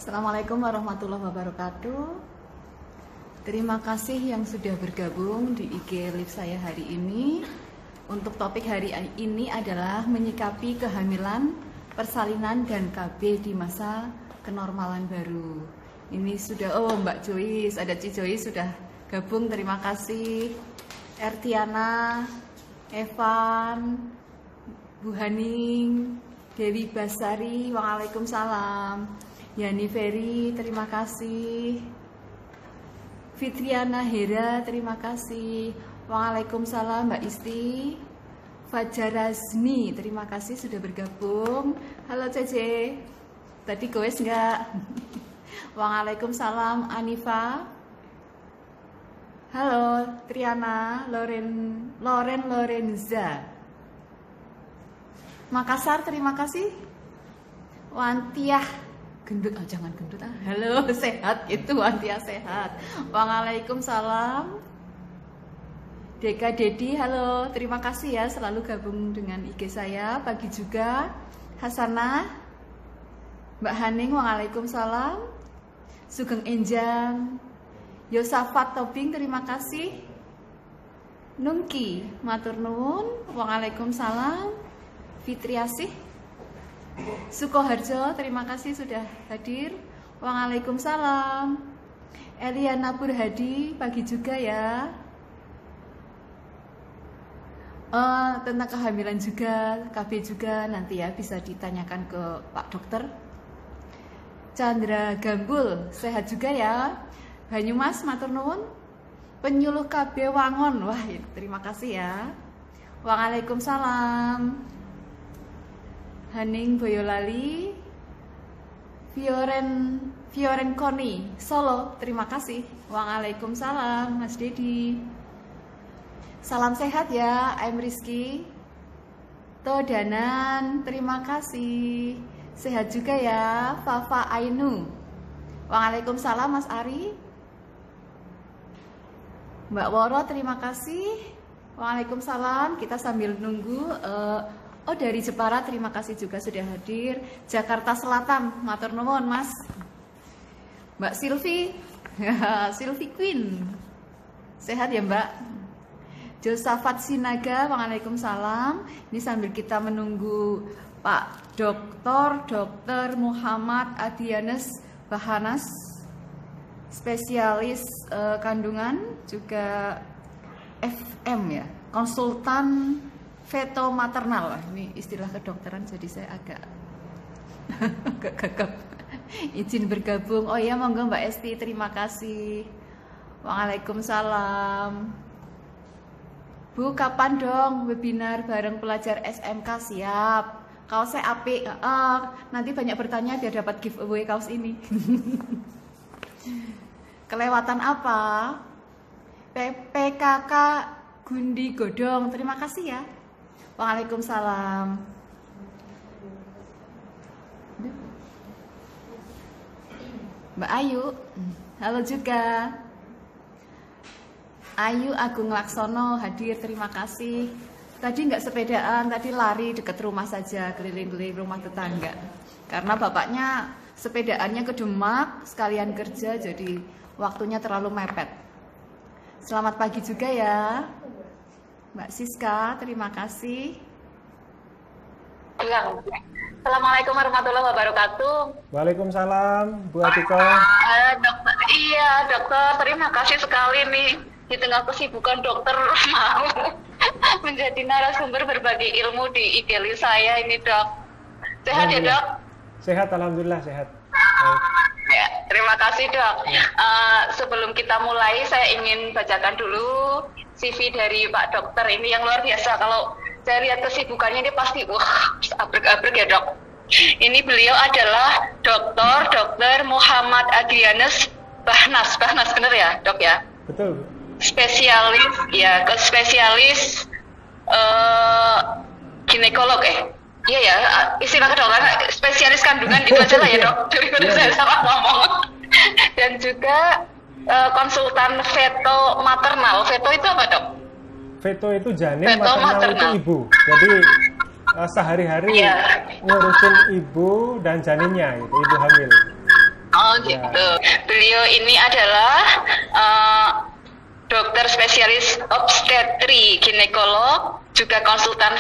Assalamualaikum warahmatullahi wabarakatuh. Terima kasih yang sudah bergabung di IG Live saya hari ini. Untuk topik hari ini adalah menyikapi kehamilan, persalinan, dan KB di masa kenormalan baru. Ini sudah, Mbak Joyce, ada Ci Joyce sudah gabung, terima kasih. Ertiana, Evan, Bu Haning, Dewi Basari, waalaikumsalam. Yani Ferry, terima kasih. Fitriana Hera, terima kasih. Waalaikumsalam Mbak Isti. Fajar Razni, terima kasih sudah bergabung. Halo Cece, tadi goes enggak? Waalaikumsalam Anifa. Halo Triana, Lorenza. Makassar, terima kasih. Wantiah gendut, jangan gendut halo, sehat itu, Wantia sehat. Waalaikumsalam. Deka Dedi, halo, terima kasih ya selalu gabung dengan IG saya. Pagi juga. Hasanah, Mbak Haning, waalaikumsalam. Sugeng Enjang, Yosafat Tobing, terima kasih. Nungki, matur nuwun, waalaikumsalam. Fitriasih, Sukoharjo, terima kasih sudah hadir. Waalaikumsalam. Eliana Purhadi, pagi juga ya. Tentang kehamilan juga, KB juga nanti ya bisa ditanyakan ke Pak Dokter. Chandra Gambul, sehat juga ya. Banyumas, matur nuwun. Penyuluh KB Wangon, wah terima kasih ya. Waalaikumsalam. Haning Boyolali, Fioren Koni, Solo, terima kasih. Waalaikumsalam, Mas Dedi. Salam sehat ya, I'm Rizky. Todanan, terima kasih. Sehat juga ya, Fafa Ainu. Waalaikumsalam, Mas Ari. Mbak Woro, terima kasih. Waalaikumsalam. Kita sambil nunggu. Dari Jepara, terima kasih juga sudah hadir. Jakarta Selatan, matur nuwun Mas. Mbak Silvi, Silvi Queen, sehat ya Mbak. Josafat Sinaga, waalaikumsalam. Ini sambil kita menunggu Pak Dr. Muhammad Adianes Bahanas, spesialis kandungan, juga FM ya, konsultan feto maternal. Ini istilah kedokteran, jadi saya agak gagap. Izin bergabung. Oh ya, monggo Mbak Esti, terima kasih. Waalaikumsalam. Bu, kapan dong webinar bareng pelajar SMK? Siap. Kaosnya apik. Nanti banyak bertanya biar dapat giveaway kaos ini. Kelewatan apa? PKK Gundi Godong, terima kasih ya. Waalaikumsalam. Mbak Ayu, halo juga. Ayu Agung Laksono hadir, terima kasih. Tadi nggak sepedaan, tadi lari dekat rumah saja, keliling-keliling rumah tetangga. Karena bapaknya sepedaannya ke Demak, sekalian kerja, jadi waktunya terlalu mepet. Selamat pagi juga ya. Mbak Siska, terima kasih. Assalamualaikum warahmatullahi wabarakatuh. Waalaikumsalam, Bu Atika. Dokter, iya dokter, terima kasih sekali nih. Di tengah kesibukan dokter mau menjadi narasumber berbagi ilmu di IG Live saya ini dok. Sehat ya dok? Sehat, alhamdulillah sehat. Ya, terima kasih dok. Sebelum kita mulai, saya ingin bacakan dulu CV dari Pak Dokter ini yang luar biasa. Kalau saya lihat kesibukannya ini pasti abrek-abrek ya dok. Ini beliau adalah Dr. Muhammad Adrianus Bahnas bener ya dok ya? Betul. Spesialis ya, spesialis ginekolog Iya ya, istilah kedokteran spesialis kandungan gitu aja lah ya dok. Daripada saya salah ngomong. Dan juga konsultan feto maternal. Feto itu apa dok? Feto itu janin, feto maternal itu ibu. Jadi sehari-hari ngurusin ibu dan janinnya, gitu, ibu hamil. Oh Ya. gitu. Beliau ini adalah dokter spesialis obstetri ginekolog, juga konsultan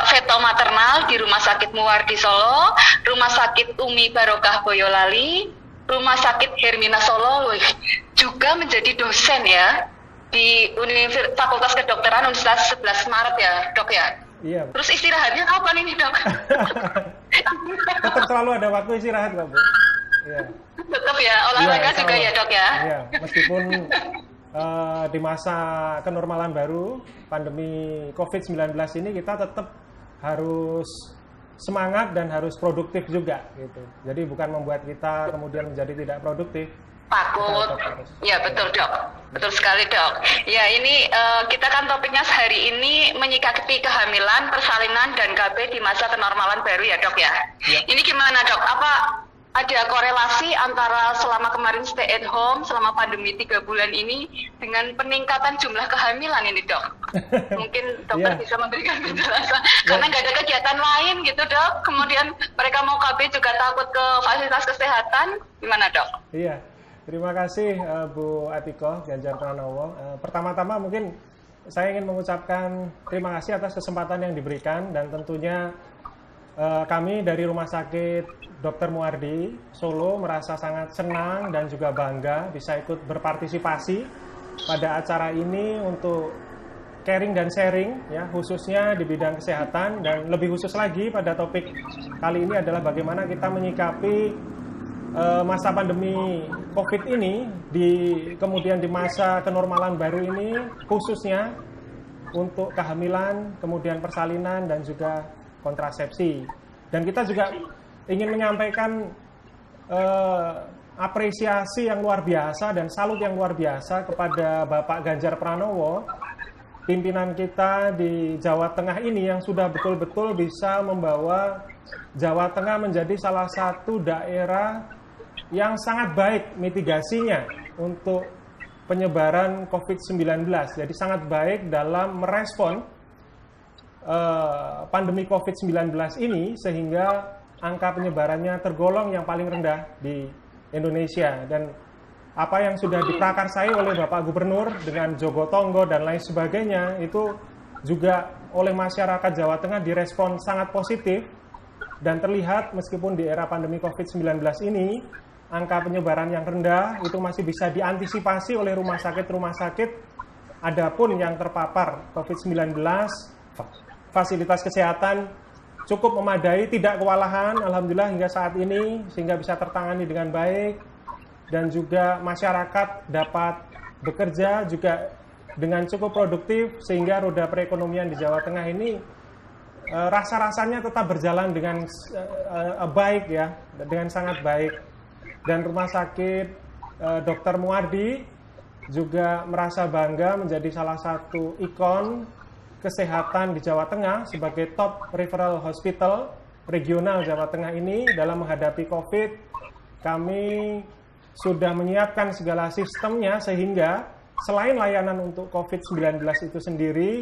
feto maternal di Rumah Sakit Muwardi Solo, Rumah Sakit Umi Barokah Boyolali, Rumah Sakit Hermina Solo, juga menjadi dosen ya di Fakultas Kedokteran Universitas 11 Maret ya, Dok ya. Iya. Terus istirahatnya kapan ini, Dok? Tetap selalu ada waktu istirahat kok, Bu. Iya. Tetap ya, olahraga Iya, juga sama. ya, Dok ya. Iya, meskipun di masa kenormalan baru pandemi COVID-19 ini kita tetap harus semangat dan harus produktif juga gitu. Jadi bukan membuat kita kemudian menjadi tidak produktif. Takut. Ya betul, Dok. Betul sekali, Dok. Ya ini kita kan topiknya hari ini menyikapi kehamilan, persalinan dan KB di masa kenormalan baru ya, Dok ya. Ya. Ini gimana, Dok? Apa ada korelasi antara selama kemarin stay at home selama pandemi 3 bulan ini dengan peningkatan jumlah kehamilan ini, Dok? Mungkin dokter Ya. bisa memberikan penjelasan. Karena nggak ada kegiatan lain gitu, Dok. Kemudian mereka mau KB juga takut ke fasilitas kesehatan. Gimana, Dok? Iya. Terima kasih Bu Atiko Ganjar Pranowo. Pertama-tama mungkin saya ingin mengucapkan terima kasih atas kesempatan yang diberikan dan tentunya kami dari Rumah Sakit Dr. Muwardi Solo merasa sangat senang dan juga bangga bisa ikut berpartisipasi pada acara ini untuk caring dan sharing ya, khususnya di bidang kesehatan, dan lebih khusus lagi pada topik kali ini adalah bagaimana kita menyikapi masa pandemi COVID ini kemudian di masa kenormalan baru ini, khususnya untuk kehamilan, kemudian persalinan dan juga kontrasepsi. Dan kita juga ingin menyampaikan apresiasi yang luar biasa dan salut yang luar biasa kepada Bapak Ganjar Pranowo, pimpinan kita di Jawa Tengah ini yang sudah betul-betul bisa membawa Jawa Tengah menjadi salah satu daerah yang sangat baik mitigasinya untuk penyebaran COVID-19. Jadi sangat baik dalam merespon pandemi COVID-19 ini sehingga angka penyebarannya tergolong yang paling rendah di Indonesia. Dan apa yang sudah diprakarsai oleh Bapak Gubernur dengan Jogotongo dan lain sebagainya itu juga oleh masyarakat Jawa Tengah direspon sangat positif, dan terlihat meskipun di era pandemi COVID-19 ini angka penyebaran yang rendah itu masih bisa diantisipasi oleh rumah sakit. Adapun yang terpapar COVID-19, fasilitas kesehatan cukup memadai, tidak kewalahan, alhamdulillah hingga saat ini, sehingga bisa tertangani dengan baik, dan juga masyarakat dapat bekerja juga dengan cukup produktif, sehingga roda perekonomian di Jawa Tengah ini rasa-rasanya tetap berjalan dengan baik ya, dengan sangat baik. Dan Rumah Sakit Dr. Muwardi juga merasa bangga menjadi salah satu ikon kesehatan di Jawa Tengah sebagai top referral hospital regional Jawa Tengah ini. Dalam menghadapi COVID, kami sudah menyiapkan segala sistemnya sehingga selain layanan untuk COVID-19 itu sendiri,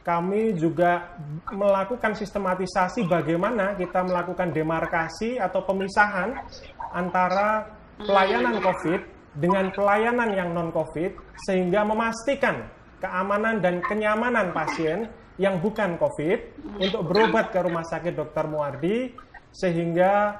kami juga melakukan sistematisasi bagaimana kita melakukan demarkasi atau pemisahan antara pelayanan COVID dengan pelayanan yang non-COVID, sehingga memastikan keamanan dan kenyamanan pasien yang bukan COVID untuk berobat ke Rumah Sakit Dr. Muwardi, sehingga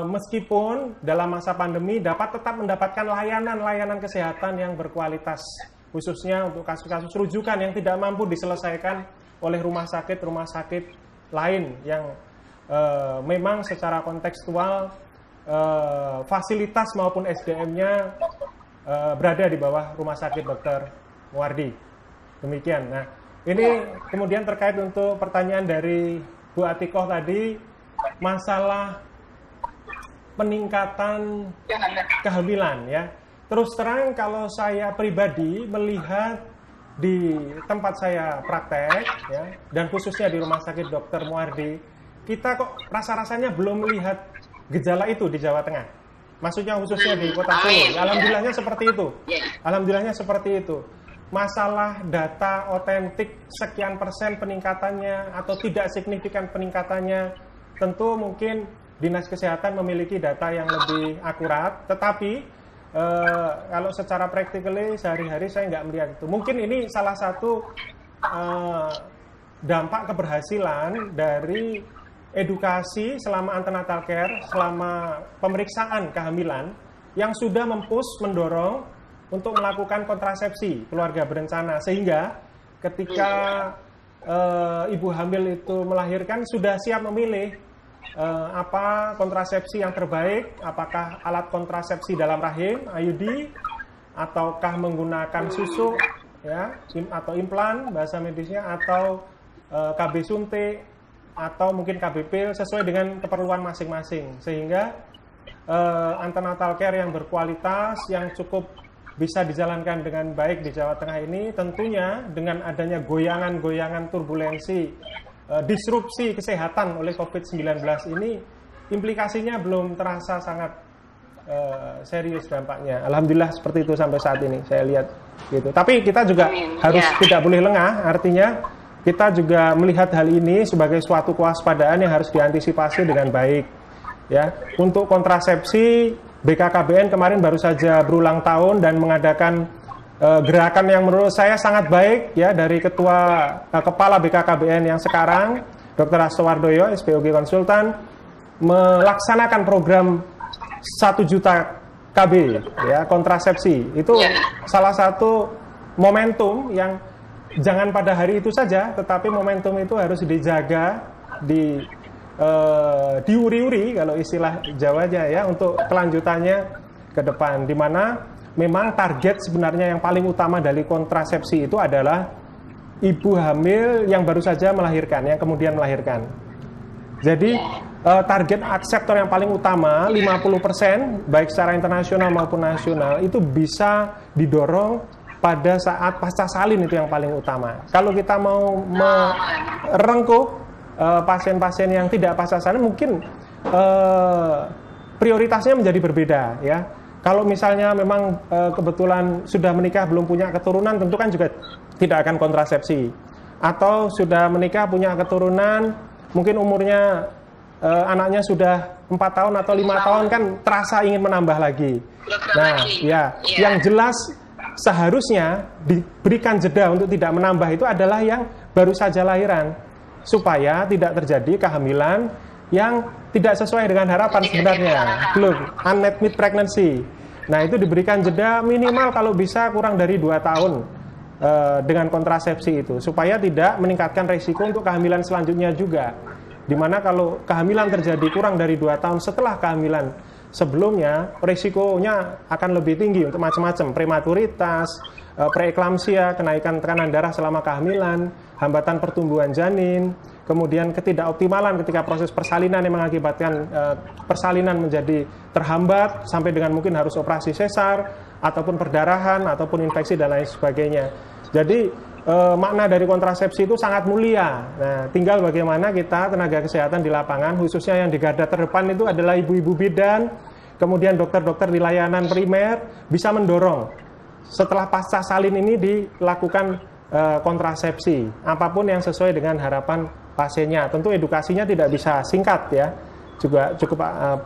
meskipun dalam masa pandemi dapat tetap mendapatkan layanan-layanan kesehatan yang berkualitas, khususnya untuk kasus-kasus rujukan yang tidak mampu diselesaikan oleh rumah sakit lain yang memang secara kontekstual fasilitas maupun SDM-nya berada di bawah Rumah Sakit Dr. Muwardi. Demikian. Nah, ini kemudian terkait untuk pertanyaan dari Bu Atikoh tadi, masalah peningkatan kehamilan ya. Terus terang kalau saya pribadi melihat di tempat saya praktek ya, dan khususnya di Rumah Sakit Dr. Muwardi, kita kok rasa-rasanya belum melihat gejala itu di Jawa Tengah. Maksudnya khususnya di Kota Solo. Alhamdulillahnya seperti itu. Alhamdulillahnya seperti itu. Masalah data otentik sekian persen peningkatannya atau tidak signifikan peningkatannya, tentu mungkin Dinas Kesehatan memiliki data yang lebih akurat, tetapi kalau secara practically sehari-hari saya nggak melihat itu. Mungkin ini salah satu dampak keberhasilan dari edukasi selama antenatal care, selama pemeriksaan kehamilan, yang sudah mendorong untuk melakukan kontrasepsi keluarga berencana, sehingga ketika ibu hamil itu melahirkan sudah siap memilih apa kontrasepsi yang terbaik, apakah alat kontrasepsi dalam rahim IUD ataukah menggunakan susu ya atau implan bahasa medisnya, atau KB suntik, atau mungkin KB pil sesuai dengan keperluan masing-masing, sehingga antenatal care yang berkualitas yang cukup bisa dijalankan dengan baik di Jawa Tengah ini, tentunya dengan adanya goyangan-goyangan turbulensi disrupsi kesehatan oleh COVID-19 ini, implikasinya belum terasa sangat serius dampaknya. Alhamdulillah seperti itu sampai saat ini saya lihat gitu. Tapi kita juga harus tidak boleh lengah, artinya kita juga melihat hal ini sebagai suatu kewaspadaan yang harus diantisipasi dengan baik. Ya, untuk kontrasepsi BKKBN kemarin baru saja berulang tahun dan mengadakan gerakan yang menurut saya sangat baik ya dari kepala BKKBN yang sekarang, Dr. Hasto Wardoyo, SPOG Konsultan, melaksanakan program 1 juta KB ya kontrasepsi. Itu salah satu momentum yang jangan pada hari itu saja, tetapi momentum itu harus dijaga, diuri-uri kalau istilah Jawanya ya, untuk kelanjutannya ke depan, di mana memang target sebenarnya yang paling utama dari kontrasepsi itu adalah ibu hamil yang baru saja melahirkan, yang kemudian melahirkan. Jadi target akseptor yang paling utama 50% baik secara internasional maupun nasional itu bisa didorong pada saat pasca salin, itu yang paling utama. Kalau kita mau merengkuh pasien-pasien yang tidak pasca salin, mungkin prioritasnya menjadi berbeda ya. Kalau misalnya memang kebetulan sudah menikah belum punya keturunan, tentu kan juga tidak akan kontrasepsi. Atau sudah menikah punya keturunan, mungkin umurnya anaknya sudah 4 tahun atau 5 tahun, kan terasa ingin menambah lagi. Nah, ya, yang jelas seharusnya diberikan jeda untuk tidak menambah itu adalah yang baru saja lahiran, supaya tidak terjadi kehamilan yang tidak sesuai dengan harapan sebenarnya, belum unmet mid pregnancy. Nah, itu diberikan jeda minimal kalau bisa kurang dari 2 tahun dengan kontrasepsi itu, supaya tidak meningkatkan risiko untuk kehamilan selanjutnya juga. Dimana kalau kehamilan terjadi kurang dari 2 tahun setelah kehamilan sebelumnya, risikonya akan lebih tinggi untuk macam-macam, prematuritas, preeklamsia, kenaikan tekanan darah selama kehamilan, hambatan pertumbuhan janin, kemudian ketidakoptimalan ketika proses persalinan yang mengakibatkan persalinan menjadi terhambat sampai dengan mungkin harus operasi sesar, ataupun perdarahan, ataupun infeksi dan lain sebagainya. Jadi makna dari kontrasepsi itu sangat mulia. Nah, tinggal bagaimana kita tenaga kesehatan di lapangan, khususnya yang di garda terdepan itu adalah ibu-ibu bidan, kemudian dokter-dokter di layanan primer, bisa mendorong setelah pasca salin ini dilakukan kontrasepsi, apapun yang sesuai dengan harapan pasiennya. Tentu edukasinya tidak bisa singkat ya, juga cukup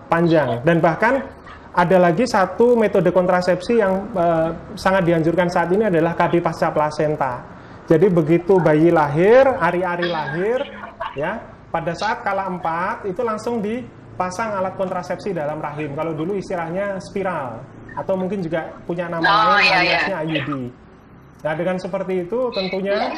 panjang. Dan bahkan ada lagi satu metode kontrasepsi yang sangat dianjurkan saat ini adalah KB pasca plasenta. Jadi begitu bayi lahir, ari-ari lahir, ya, pada saat kala 4 itu langsung dipasang alat kontrasepsi dalam rahim. Kalau dulu istilahnya spiral, atau mungkin juga punya nama lain aliasnya IUD. Nah, dengan seperti itu tentunya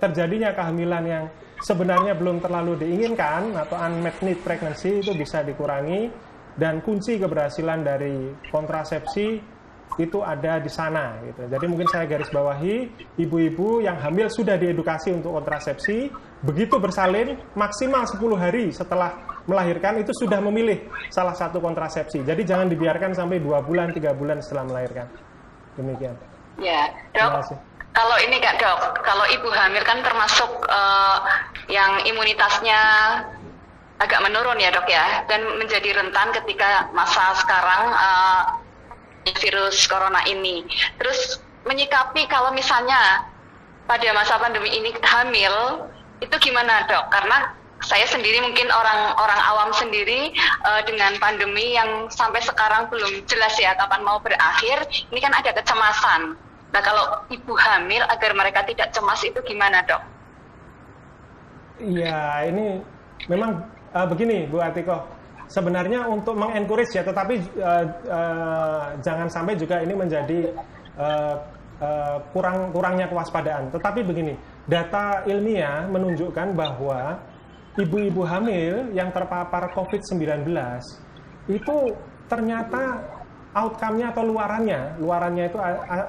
terjadinya kehamilan yang sebenarnya belum terlalu diinginkan atau unmet need pregnancy itu bisa dikurangi, dan kunci keberhasilan dari kontrasepsi itu ada di sana gitu. Jadi mungkin saya garis bawahi, ibu-ibu yang hamil sudah diedukasi untuk kontrasepsi, begitu bersalin maksimal 10 hari setelah melahirkan itu sudah memilih salah satu kontrasepsi. Jadi jangan dibiarkan sampai 2 bulan, 3 bulan setelah melahirkan. Demikian. Ya, Dok. Kalau ini Kak Dok, kalau ibu hamil kan termasuk yang imunitasnya agak menurun ya Dok ya, dan menjadi rentan ketika masa sekarang virus corona ini. Terus menyikapi kalau misalnya pada masa pandemi ini hamil, itu gimana Dok? Karena saya sendiri mungkin orang awam sendiri dengan pandemi yang sampai sekarang belum jelas ya kapan mau berakhir, ini kan ada kecemasan. Nah kalau ibu hamil agar mereka tidak cemas itu gimana dok? Iya, ini memang begini Bu Atiko. Sebenarnya untuk mengencourage ya, tetapi jangan sampai juga ini menjadi kurangnya kewaspadaan. Tetapi begini, data ilmiah menunjukkan bahwa ibu-ibu hamil yang terpapar COVID-19 itu ternyata outcome-nya atau luarannya itu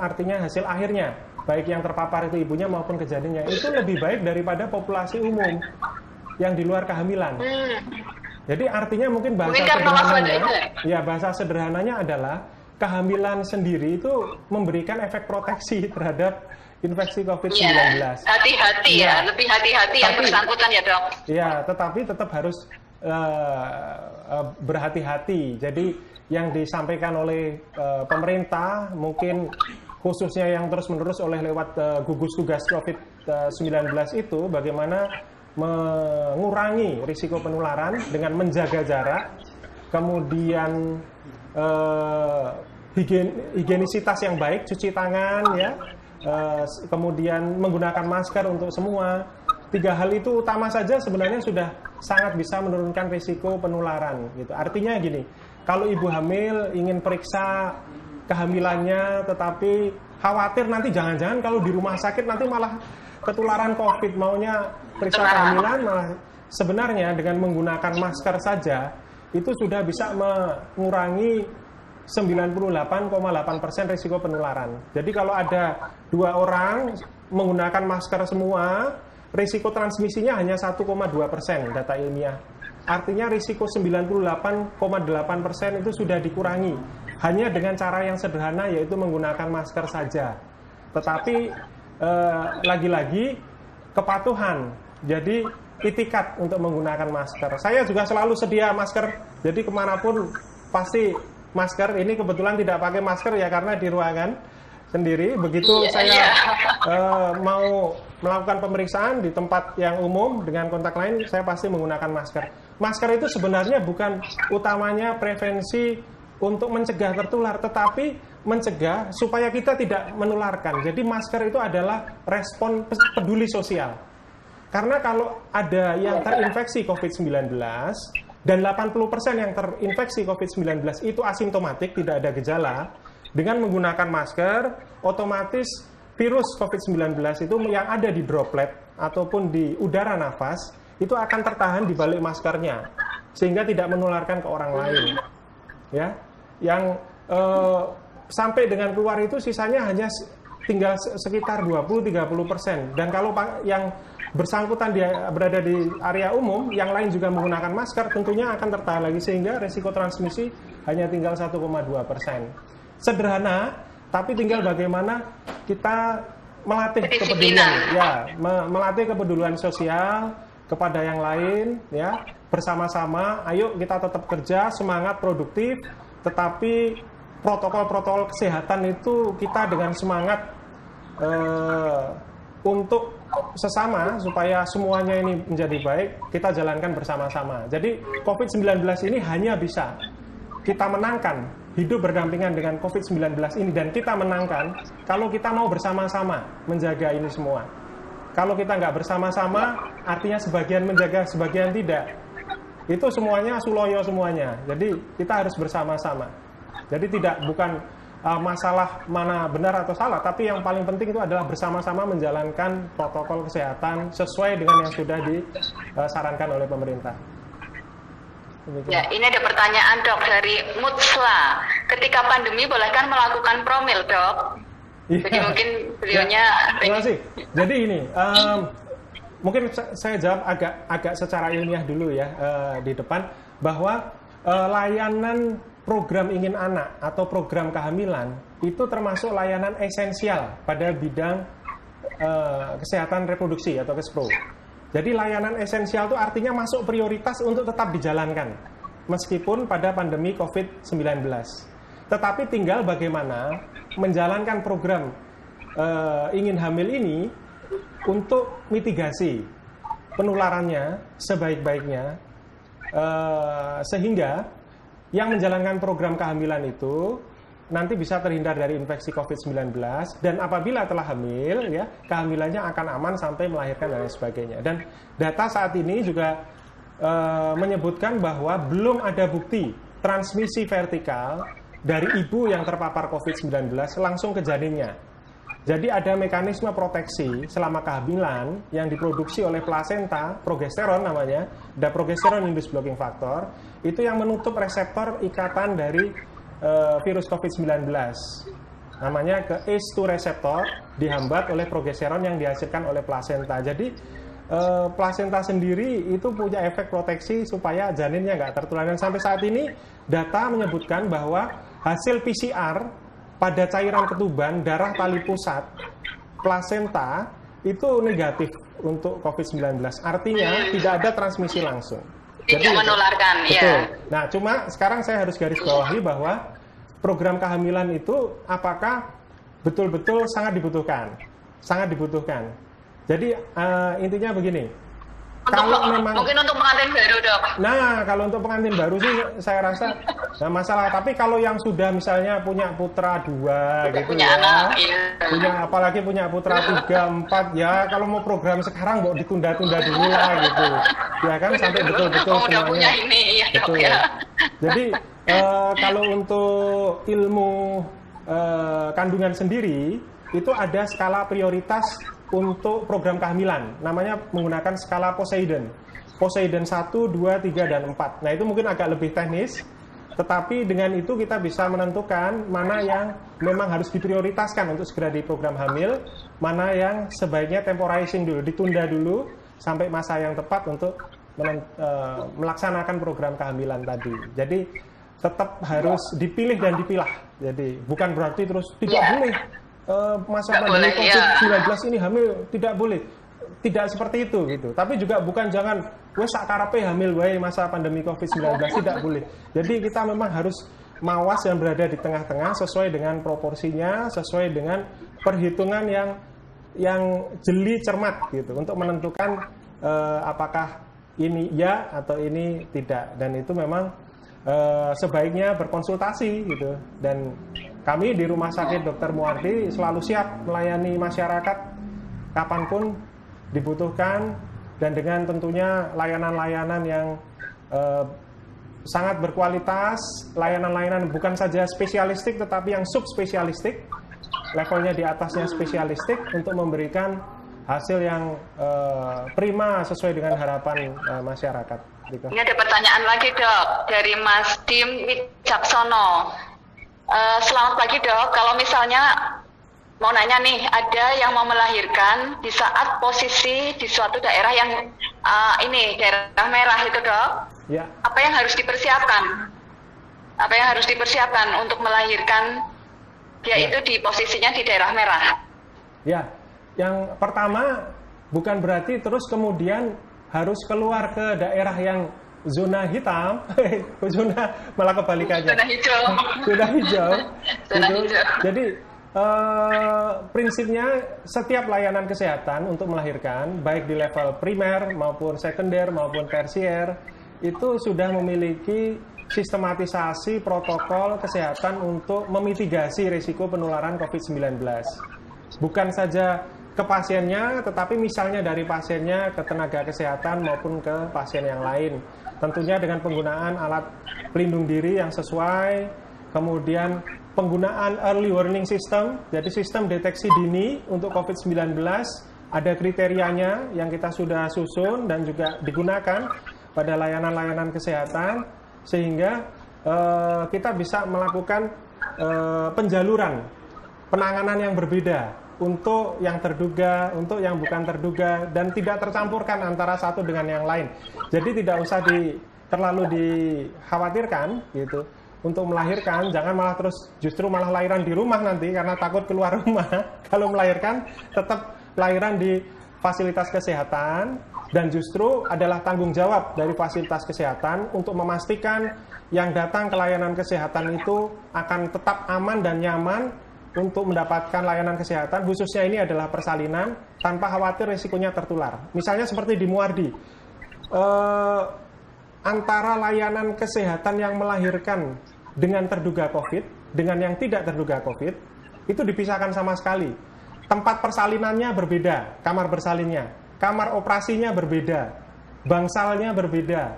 artinya hasil akhirnya, baik yang terpapar itu ibunya maupun kejadiannya, itu lebih baik daripada populasi umum yang di luar kehamilan. Jadi artinya mungkin bahasa sederhananya adalah kehamilan sendiri itu memberikan efek proteksi terhadap infeksi COVID-19. Hati-hati ya, lebih hati-hati yang bersangkutan ya dok. Ya, tetapi tetap harus berhati-hati. Jadi yang disampaikan oleh pemerintah mungkin khususnya yang terus-menerus lewat gugus tugas COVID-19 itu bagaimana mengurangi risiko penularan dengan menjaga jarak, kemudian higienisitas yang baik, cuci tangan ya, kemudian menggunakan masker untuk semua. 3 hal itu utama saja sebenarnya sudah sangat bisa menurunkan risiko penularan gitu. Artinya gini, kalau ibu hamil ingin periksa kehamilannya tetapi khawatir nanti jangan-jangan kalau di rumah sakit nanti malah ketularan COVID, maunya periksa kehamilan, malah sebenarnya dengan menggunakan masker saja itu sudah bisa mengurangi 98,8% risiko penularan. Jadi kalau ada 2 orang menggunakan masker semua, risiko transmisinya hanya 1,2% data ilmiah. Artinya risiko 98,8% itu sudah dikurangi hanya dengan cara yang sederhana, yaitu menggunakan masker saja. Tetapi lagi-lagi kepatuhan, jadi itikat untuk menggunakan masker. Saya juga selalu sedia masker, jadi kemanapun pasti masker. Ini kebetulan tidak pakai masker ya karena di ruangan sendiri. Begitu saya mau melakukan pemeriksaan di tempat yang umum dengan kontak lain, saya pasti menggunakan masker. Masker itu sebenarnya bukan utamanya prevensi untuk mencegah tertular, tetapi mencegah supaya kita tidak menularkan. Jadi masker itu adalah respon peduli sosial. Karena kalau ada yang terinfeksi COVID-19 dan 80% yang terinfeksi COVID-19 itu asimptomatik, tidak ada gejala, dengan menggunakan masker, otomatis virus COVID-19 itu yang ada di droplet ataupun di udara nafas itu akan tertahan di balik maskernya sehingga tidak menularkan ke orang lain. Ya, yang sampai dengan keluar itu sisanya hanya tinggal sekitar 20-30%. Dan kalau yang bersangkutan dia berada di area umum, yang lain juga menggunakan masker, tentunya akan tertahan lagi sehingga resiko transmisi hanya tinggal 1,2%. Sederhana, tapi tinggal bagaimana kita melatih kepedulian, ya, melatih kepedulian sosial kepada yang lain, ya, bersama-sama. Ayo kita tetap kerja, semangat, produktif, tetapi protokol-protokol kesehatan itu kita dengan semangat untuk sesama supaya semuanya ini menjadi baik, kita jalankan bersama-sama. Jadi COVID-19 ini hanya bisa kita menangkan, hidup berdampingan dengan COVID-19 ini, dan kita menangkan kalau kita mau bersama-sama menjaga ini semua. Kalau kita nggak bersama-sama, artinya sebagian menjaga, sebagian tidak. Itu semuanya suloyo semuanya. Jadi kita harus bersama-sama. Jadi bukan masalah mana benar atau salah, tapi yang paling penting itu adalah bersama-sama menjalankan protokol kesehatan sesuai dengan yang sudah disarankan oleh pemerintah. Ya, ini ada pertanyaan dok dari Mutsla. Ketika pandemi bolehkan melakukan promil dok? Ya. Jadi mungkin beliaunya. Ya, terima kasih. Jadi ini mungkin saya jawab agak secara ilmiah dulu ya di depan, bahwa layanan program Ingin Anak atau program kehamilan itu termasuk layanan esensial pada bidang kesehatan reproduksi atau KESPRO. Jadi layanan esensial itu artinya masuk prioritas untuk tetap dijalankan meskipun pada pandemi COVID-19. Tetapi tinggal bagaimana menjalankan program Ingin Hamil ini untuk mitigasi. penularannya sebaik-baiknya, sehingga yang menjalankan program kehamilan itu nanti bisa terhindar dari infeksi COVID-19, dan apabila telah hamil, ya, kehamilannya akan aman sampai melahirkan dan lain sebagainya. Dan data saat ini juga menyebutkan bahwa belum ada bukti transmisi vertikal dari ibu yang terpapar COVID-19 langsung ke janinnya. Jadi ada mekanisme proteksi selama kehamilan yang diproduksi oleh plasenta, progesteron namanya, ada progesteron induced blocking factor, itu yang menutup reseptor ikatan dari virus COVID-19. Namanya ke ACE2 reseptor, dihambat oleh progesteron yang dihasilkan oleh plasenta. Jadi plasenta sendiri itu punya efek proteksi supaya janinnya nggak tertular. Dan sampai saat ini data menyebutkan bahwa hasil PCR pada cairan ketuban, darah tali pusat, plasenta itu negatif untuk COVID-19. Artinya tidak ada transmisi langsung. Tidak menularkan, betul. Ya. Nah, cuma sekarang saya harus garis bawahi bahwa program kehamilan itu apakah betul-betul sangat dibutuhkan. Sangat dibutuhkan. Jadi intinya begini. Mungkin untuk pengantin baru, Dok. Nah, kalau untuk pengantin baru sih saya rasa nggak masalah. Tapi kalau yang sudah misalnya punya putra 2 gitu punya ya, anak, iya. apalagi punya putra 3, 4 ya, kalau mau program sekarang mau ditunda-tunda dulu lah gitu. Ya kan, sampai betul-betul udah punya ini, ya, Dok, betul. Ya. Jadi kalau untuk ilmu kandungan sendiri itu ada skala prioritas untuk program kehamilan, namanya menggunakan skala Poseidon 1, 2, 3, dan 4. Nah, itu mungkin agak lebih teknis, tetapi dengan itu kita bisa menentukan mana yang memang harus diprioritaskan untuk segera di program hamil, mana yang sebaiknya temporizing dulu, ditunda dulu sampai masa yang tepat untuk melaksanakan program kehamilan tadi. Jadi tetap harus dipilih dan dipilah. Jadi bukan berarti terus tidak boleh masa pandemi COVID-19 ini hamil, tidak boleh. Tidak seperti itu gitu. Tapi juga bukan jangan wes sak karepe hamil wae masa pandemi COVID-19, tidak boleh. Jadi kita memang harus mawas dan berada di tengah-tengah sesuai dengan proporsinya, sesuai dengan perhitungan yang jeli cermat gitu untuk menentukan apakah ini ya atau ini tidak. Dan itu memang sebaiknya berkonsultasi gitu. Dan kami di Rumah Sakit Dr. Muwardi selalu siap melayani masyarakat kapanpun dibutuhkan, dan dengan tentunya layanan-layanan yang sangat berkualitas, layanan-layanan bukan saja spesialistik tetapi yang subspesialistik, levelnya di atasnya spesialistik, untuk memberikan hasil yang prima sesuai dengan harapan masyarakat. Gitu. Ini ada pertanyaan lagi, Dok, dari Mas Dim Wicaksono. Selamat pagi, Dok. Kalau misalnya mau nanya nih, ada yang mau melahirkan di saat posisi di suatu daerah yang daerah merah itu, Dok. Ya. Apa yang harus dipersiapkan? Apa yang harus dipersiapkan untuk melahirkan dia itu di posisinya di daerah merah? Ya, yang pertama bukan berarti terus kemudian harus keluar ke daerah yang zona hitam, zona malah kebalikannya. Zona hijau. Zona hijau. Zona hijau. Jadi prinsipnya setiap layanan kesehatan untuk melahirkan, baik di level primer maupun sekunder maupun tersier, itu sudah memiliki sistematisasi protokol kesehatan untuk memitigasi risiko penularan COVID-19. Bukan saja ke pasiennya, tetapi misalnya dari pasiennya ke tenaga kesehatan maupun ke pasien yang lain. Tentunya dengan penggunaan alat pelindung diri yang sesuai, kemudian penggunaan early warning system, jadi sistem deteksi dini untuk COVID-19, ada kriterianya yang kita sudah susun dan juga digunakan pada layanan-layanan kesehatan, sehingga kita bisa melakukan penjaluran penanganan yang berbeda untuk yang terduga, untuk yang bukan terduga, dan tidak tercampurkan antara satu dengan yang lain. Jadi tidak usah terlalu dikhawatirkan gitu. Untuk melahirkan, jangan malah terus justru malah lahiran di rumah nanti karena takut keluar rumah. Kalau melahirkan, tetap lahiran di fasilitas kesehatan, dan justru adalah tanggung jawab dari fasilitas kesehatan untuk memastikan yang datang ke layanan kesehatan itu akan tetap aman dan nyaman untuk mendapatkan layanan kesehatan, khususnya ini adalah persalinan, tanpa khawatir risikonya tertular. Misalnya seperti di Muardi, antara layanan kesehatan yang melahirkan dengan terduga COVID, dengan yang tidak terduga COVID, itu dipisahkan sama sekali. Tempat persalinannya berbeda, kamar bersalinnya, kamar operasinya berbeda, bangsalnya berbeda,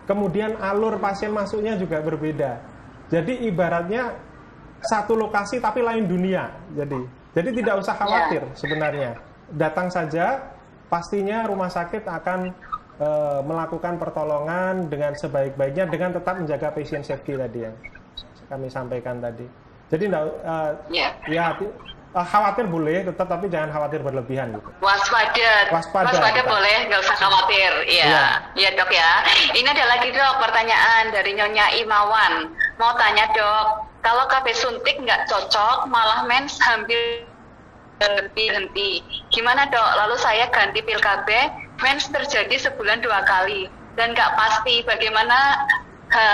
kemudian alur pasien masuknya juga berbeda. Jadi ibaratnya satu lokasi tapi lain dunia. Jadi tidak usah khawatir sebenarnya. Datang saja, pastinya rumah sakit akan melakukan pertolongan dengan sebaik-baiknya dengan tetap menjaga patient safety tadi yang kami sampaikan tadi. Jadi khawatir boleh, tapi jangan khawatir berlebihan gitu. Waspada boleh, nggak usah khawatir. Iya dok ya. Ini ada lagi dok pertanyaan dari Nyonya Imawan. Mau tanya dok, kalau KB suntik nggak cocok, malah mens hampir berhenti. Gimana dok? Lalu saya ganti pil KB, mens terjadi sebulan 2 kali dan nggak pasti. Bagaimana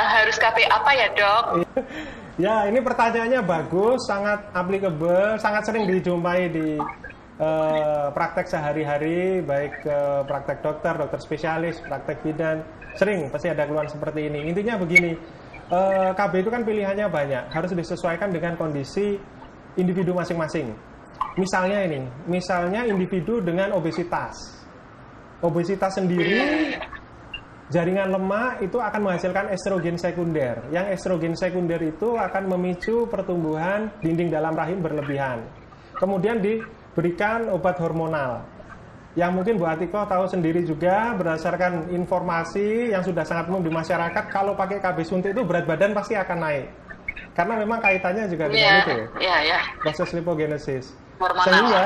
harus KB apa ya dok? Ya, ini pertanyaannya bagus, sangat applicable, sangat sering dijumpai di praktek sehari-hari, baik praktek dokter spesialis, praktek bidan, sering pasti ada keluhan seperti ini. Intinya begini, KB itu kan pilihannya banyak, harus disesuaikan dengan kondisi individu masing-masing. Misalnya individu dengan obesitas sendiri, jaringan lemak itu akan menghasilkan estrogen sekunder. Yang estrogen sekunder itu akan memicu pertumbuhan dinding dalam rahim berlebihan. Kemudian diberikan obat hormonal. Yang mungkin Bu Atiko tahu sendiri juga berdasarkan informasi yang sudah sangat umum di masyarakat, kalau pakai KB suntik itu berat badan pasti akan naik. Karena memang kaitannya juga dengan itu. Proses lipogenesis. Hormonal. Sehingga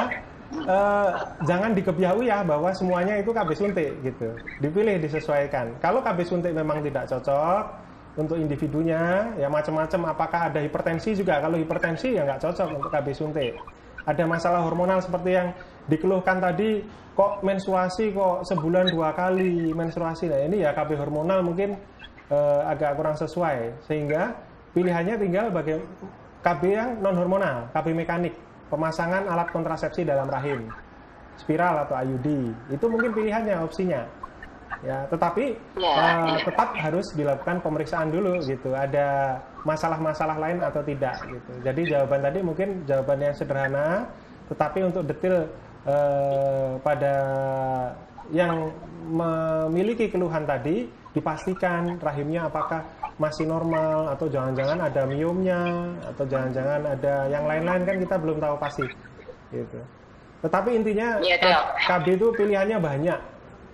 jangan dikebiahui ya bahwa semuanya itu KB suntik gitu. Dipilih, disesuaikan. Kalau KB suntik memang tidak cocok untuk individunya, ya macam-macam. Apakah ada hipertensi juga? Kalau hipertensi ya nggak cocok untuk KB suntik. Ada masalah hormonal seperti yang dikeluhkan tadi, kok menstruasi kok sebulan 2 kali menstruasi. Nah ini ya KB hormonal mungkin agak kurang sesuai. Sehingga pilihannya tinggal bagi KB yang non hormonal, KB mekanik. Pemasangan alat kontrasepsi dalam rahim, spiral atau IUD, itu mungkin pilihannya, opsinya. Ya, tetapi tetap harus dilakukan pemeriksaan dulu gitu. Ada masalah-masalah lain atau tidak gitu. Jadi jawaban tadi mungkin jawaban yang sederhana, tetapi untuk detail pada yang memiliki keluhan tadi, dipastikan rahimnya apakah masih normal atau jangan-jangan ada miomnya atau jangan-jangan ada yang lain-lain, kan kita belum tahu pasti gitu. Tetapi intinya KB itu pilihannya banyak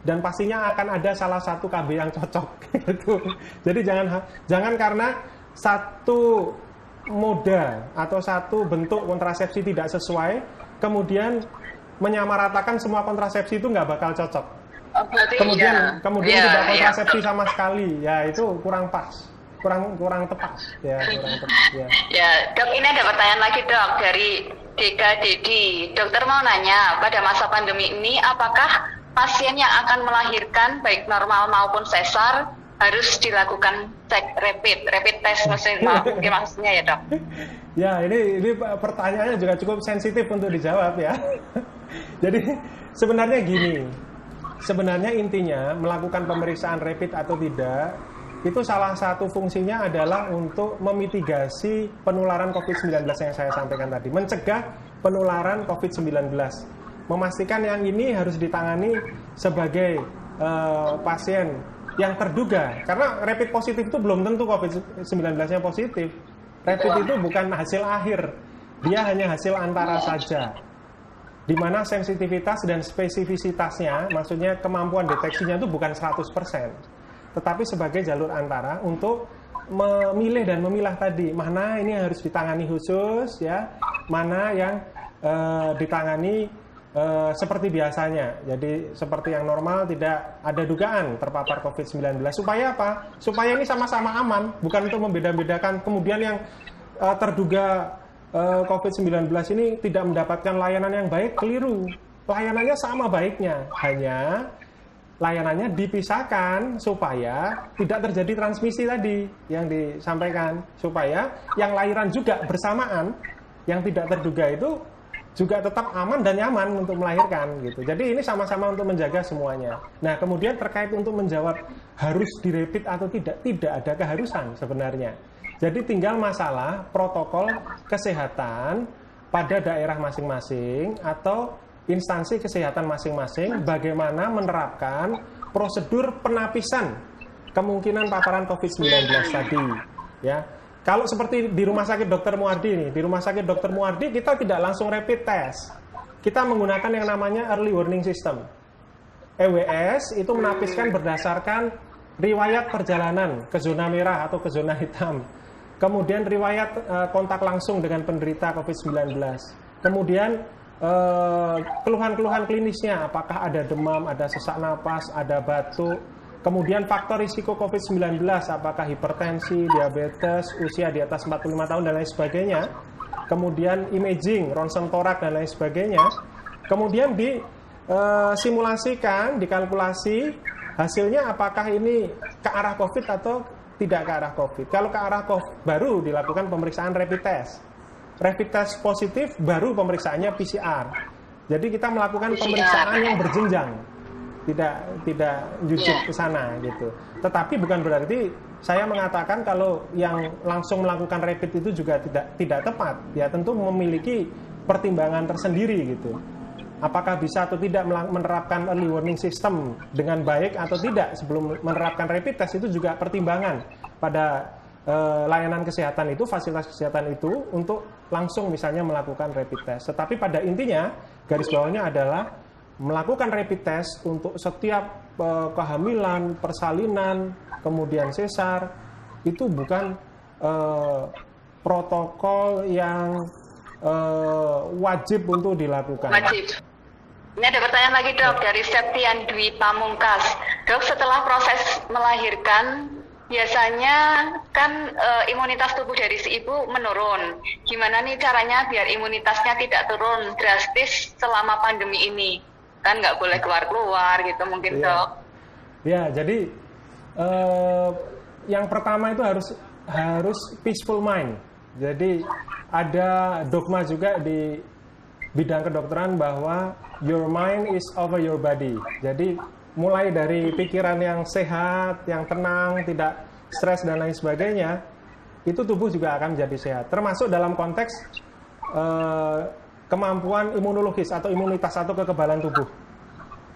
dan pastinya akan ada salah satu KB yang cocok gitu. Jadi jangan karena satu moda atau satu bentuk kontrasepsi tidak sesuai kemudian menyamaratakan semua kontrasepsi itu nggak bakal cocok. Kemudian tidak kontrasepsi sama sekali, ya itu kurang pas. Kurang tepat ya, Dok, ini ada pertanyaan lagi dok dari Deka Dedi. Dokter mau nanya, pada masa pandemi ini apakah pasien yang akan melahirkan baik normal maupun sesar harus dilakukan cek rapid test maksudnya ya dok? Ya, ini pertanyaannya juga cukup sensitif untuk dijawab ya. Jadi sebenarnya gini, sebenarnya intinya melakukan pemeriksaan rapid atau tidak itu salah satu fungsinya adalah untuk memitigasi penularan COVID-19 yang saya sampaikan tadi, mencegah penularan COVID-19, memastikan yang ini harus ditangani sebagai pasien yang terduga, karena rapid positif itu belum tentu COVID-19-nya positif. Rapid itu bukan hasil akhir, dia hanya hasil antara saja, di mana sensitivitas dan spesifisitasnya, maksudnya kemampuan deteksinya itu bukan 100%. Tetapi sebagai jalur antara untuk memilih dan memilah tadi, mana ini harus ditangani khusus ya, mana yang ditangani seperti biasanya. Jadi seperti yang normal, tidak ada dugaan terpapar COVID-19. Supaya apa? Supaya ini sama-sama aman, bukan untuk membeda-bedakan kemudian yang terduga COVID-19 ini tidak mendapatkan layanan yang baik, keliru. Layanannya sama baiknya, hanya layanannya dipisahkan supaya tidak terjadi transmisi tadi yang disampaikan, supaya yang lahiran juga bersamaan yang tidak terduga itu juga tetap aman dan nyaman untuk melahirkan gitu. Jadi ini sama-sama untuk menjaga semuanya. Nah, kemudian terkait untuk menjawab harus direpit atau tidak ada keharusan sebenarnya. Jadi tinggal masalah protokol kesehatan pada daerah masing-masing atau instansi kesehatan masing-masing bagaimana menerapkan prosedur penapisan kemungkinan paparan COVID-19 tadi, ya. Kalau seperti di Rumah Sakit Dr. Muardi nih, di Rumah Sakit Dr. Muardi kita tidak langsung rapid test. Kita menggunakan yang namanya early warning system. EWS itu menapiskan berdasarkan riwayat perjalanan ke zona merah atau ke zona hitam. Kemudian riwayat kontak langsung dengan penderita COVID-19. Kemudian keluhan-keluhan klinisnya, apakah ada demam, ada sesak napas, ada batuk. Kemudian faktor risiko COVID-19, apakah hipertensi, diabetes, usia di atas 45 tahun, dan lain sebagainya. Kemudian imaging, ronsen torak, dan lain sebagainya. Kemudian disimulasikan, dikalkulasi, hasilnya apakah ini ke arah COVID atau tidak ke arah COVID. Kalau ke arah COVID, baru dilakukan pemeriksaan rapid test. Rapid test positif, baru pemeriksaannya PCR. Jadi kita melakukan pemeriksaan yang berjenjang. Tidak jujur ke sana gitu. Tetapi bukan berarti saya mengatakan kalau yang langsung melakukan rapid itu juga tidak tepat. Ya tentu memiliki pertimbangan tersendiri gitu. Apakah bisa atau tidak menerapkan early warning system dengan baik atau tidak sebelum menerapkan rapid test itu juga pertimbangan pada layanan kesehatan itu, fasilitas kesehatan itu untuk langsung misalnya melakukan rapid test. Tetapi pada intinya garis bawahnya adalah melakukan rapid test untuk setiap kehamilan, persalinan, kemudian sesar, itu bukan protokol yang wajib untuk dilakukan. Wajib. Ini ada pertanyaan lagi dok dari Septian Dwi Pamungkas. Dok, setelah proses melahirkan, biasanya kan imunitas tubuh dari si ibu menurun. Gimana nih caranya biar imunitasnya tidak turun drastis selama pandemi ini? Kan nggak boleh keluar-keluar gitu mungkin dok. Ya, jadi yang pertama itu harus peaceful mind. Jadi ada dogma juga di bidang kedokteran bahwa your mind is over your body. Jadi mulai dari pikiran yang sehat, yang tenang, tidak stres dan lain sebagainya, itu tubuh juga akan menjadi sehat. Termasuk dalam konteks kemampuan imunologis atau imunitas atau kekebalan tubuh.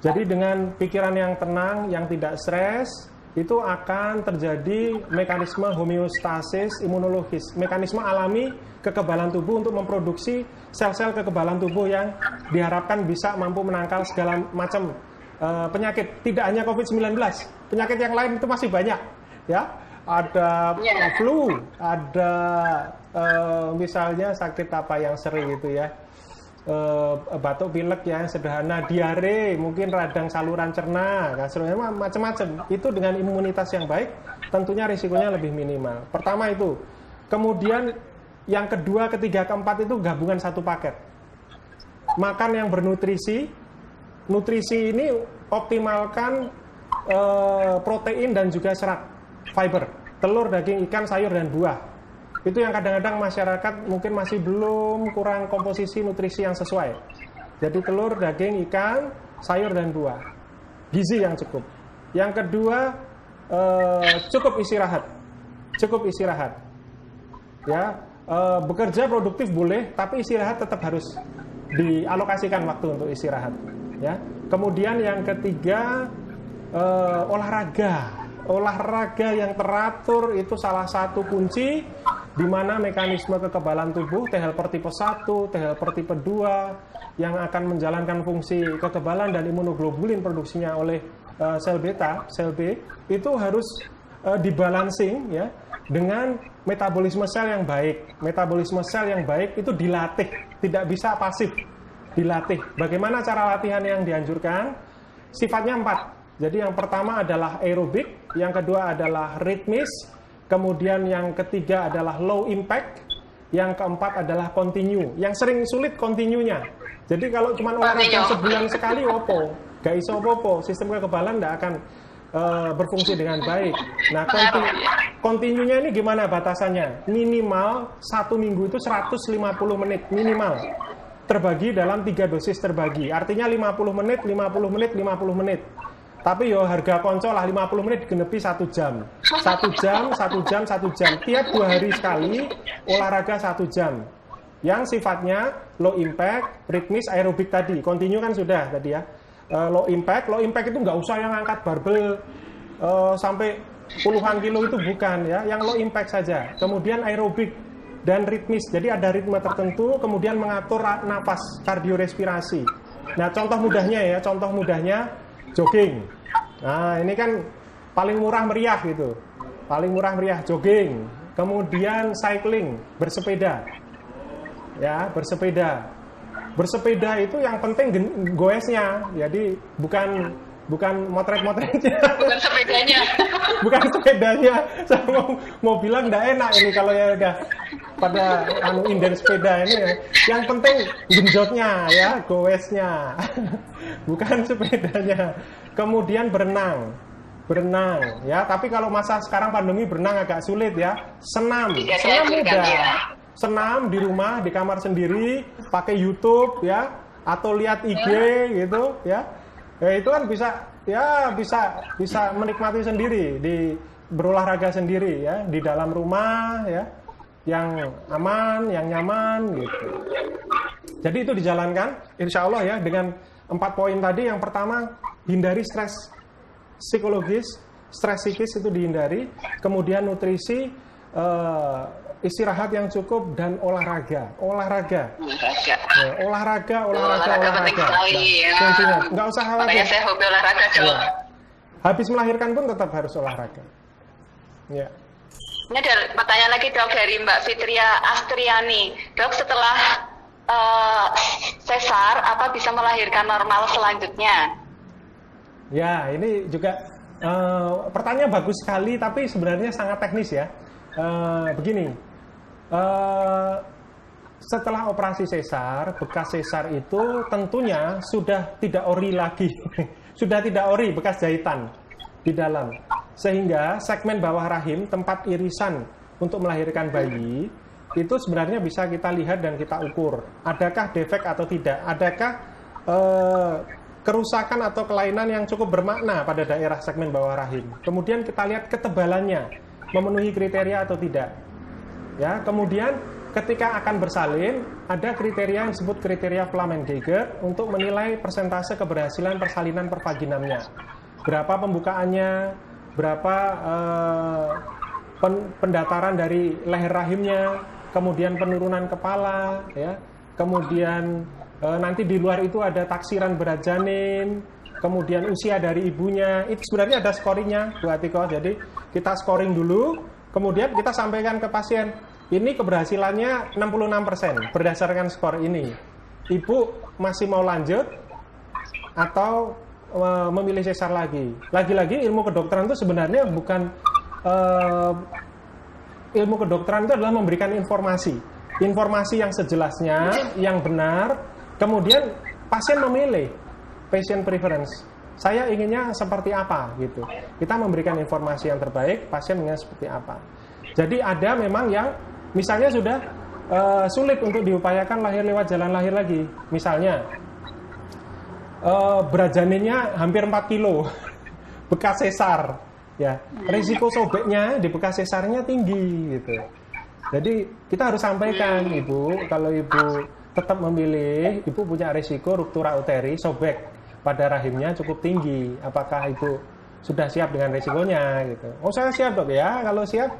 Jadi dengan pikiran yang tenang, yang tidak stres, itu akan terjadi mekanisme homeostasis imunologis, mekanisme alami kekebalan tubuh untuk memproduksi sel-sel kekebalan tubuh yang diharapkan bisa mampu menangkal segala macam penyakit. Tidak hanya COVID-19, penyakit yang lain itu masih banyak, ya. Ada flu, ada misalnya sakit apa yang sering itu ya, batuk pilek yang sederhana, diare, mungkin radang saluran cerna, macam-macam. Itu dengan imunitas yang baik, tentunya risikonya lebih minimal. Pertama itu. Kemudian yang kedua, ketiga, keempat itu gabungan satu paket. Makan yang bernutrisi. Nutrisi ini optimalkan protein dan juga serat. Fiber, telur, daging, ikan, sayur, dan buah. Itu yang kadang-kadang masyarakat mungkin masih belum, kurang komposisi nutrisi yang sesuai. Jadi telur, daging, ikan, sayur, dan buah. Gizi yang cukup. Yang kedua, cukup istirahat. Cukup istirahat. Ya, bekerja produktif boleh, tapi istirahat tetap harus dialokasikan waktu untuk istirahat. Ya. Kemudian yang ketiga, olahraga. Olahraga yang teratur itu salah satu kunci di mana mekanisme kekebalan tubuh T helper tipe 1, T helper tipe 2 yang akan menjalankan fungsi kekebalan dan imunoglobulin produksinya oleh sel beta, sel B, itu harus dibalancing ya dengan metabolisme sel yang baik. Metabolisme sel yang baik itu dilatih, tidak bisa pasif, dilatih. Bagaimana cara latihan yang dianjurkan? Sifatnya 4. Jadi yang pertama adalah aerobik, yang kedua adalah ritmis, kemudian yang ketiga adalah low impact, yang keempat adalah continue. Yang sering sulit continue-nya. Jadi kalau cuma olahraga sebulan sekali, gak iso sistem kekebalan tidak akan berfungsi dengan baik. Nah, Kontinunya ini gimana batasannya? Minimal 1 minggu itu 150 menit minimal. Terbagi dalam 3 dosis terbagi. Artinya 50 menit, 50 menit, 50 menit. Tapi yo harga konco lah 50 menit digenepi 1 jam. 1 jam, 1 jam, 1 jam. Tiap 2 hari sekali olahraga 1 jam. Yang sifatnya low impact, ritmis, aerobik tadi. Continue kan sudah tadi ya. Low impact itu nggak usah yang angkat barbel sampai puluhan kilo itu bukan ya. Yang low impact saja. Kemudian aerobik dan ritmis, jadi ada ritme tertentu, kemudian mengatur nafas, kardiorespirasi. Nah, contoh mudahnya jogging. Nah, ini kan paling murah meriah gitu, paling murah meriah jogging. Kemudian cycling, bersepeda, ya bersepeda itu yang penting goesnya, jadi bukan motret-motretnya. Bukan sepedanya. Bukan sepedanya. Saya mau bilang nggak enak ini kalau ya udah pada inden sepeda ini ya. Yang penting genjotnya ya, goesnya. Bukan sepedanya. Kemudian berenang ya. Tapi kalau masa sekarang pandemi berenang agak sulit ya. Senam mudah. Senam di rumah, di kamar sendiri, pakai YouTube ya, atau lihat IG gitu ya. Ya itu kan bisa menikmati sendiri, berolahraga sendiri ya di dalam rumah ya, yang aman, yang nyaman gitu. Jadi itu dijalankan, insya Allah ya dengan 4 poin tadi. Yang pertama, hindari stres psikologis, stres psikis itu dihindari. Kemudian nutrisi, istirahat yang cukup, dan olahraga. Olahraga. Penting sekali ya. Nggak usah khawatir. Makanya saya hobi olahraga, Dok. Ya. Habis melahirkan pun tetap harus olahraga. Ya. Ini ada pertanyaan lagi, Dok, dari Mbak Fitria Astriani. Dok, setelah sesar, apa bisa melahirkan normal selanjutnya? Ya, ini juga pertanyaan bagus sekali, tapi sebenarnya sangat teknis ya. Begini, setelah operasi sesar, bekas sesar itu tentunya sudah tidak ori lagi, sudah tidak ori, bekas jahitan di dalam, sehingga segmen bawah rahim, tempat irisan untuk melahirkan bayi, itu sebenarnya bisa kita lihat dan kita ukur, adakah defek atau tidak, adakah kerusakan atau kelainan yang cukup bermakna pada daerah segmen bawah rahim. Kemudian kita lihat ketebalannya, memenuhi kriteria atau tidak. Ya, kemudian ketika akan bersalin, ada kriteria yang disebut kriteria Flamen-Geiger untuk menilai persentase keberhasilan persalinan per vaginamnya. Berapa pembukaannya, berapa pendataran dari leher rahimnya, kemudian penurunan kepala, ya. Kemudian nanti di luar itu ada taksiran berat janin, kemudian usia dari ibunya. Itu sebenarnya ada scoringnya, Bu Atiko. Jadi kita scoring dulu, kemudian kita sampaikan ke pasien. Ini keberhasilannya 66% berdasarkan skor ini. Ibu masih mau lanjut atau memilih sesar lagi. Lagi-lagi ilmu kedokteran itu sebenarnya bukan ilmu kedokteran itu adalah memberikan informasi yang sejelasnya, yang benar. Kemudian pasien memilih, patient preference. Saya inginnya seperti apa gitu. Kita memberikan informasi yang terbaik, pasien inginnya seperti apa. Jadi ada memang yang misalnya sudah sulit untuk diupayakan lahir lewat jalan lahir lagi. Misalnya berat janinnya hampir 4 kilo, bekas sesar, ya. Risiko sobeknya di bekas sesarnya tinggi gitu. Jadi kita harus sampaikan, Ibu, kalau Ibu tetap memilih, Ibu punya risiko ruptura uteri, sobek pada rahimnya cukup tinggi. Apakah Ibu sudah siap dengan risikonya gitu? Oh, saya siap, Dok, ya. Kalau siap,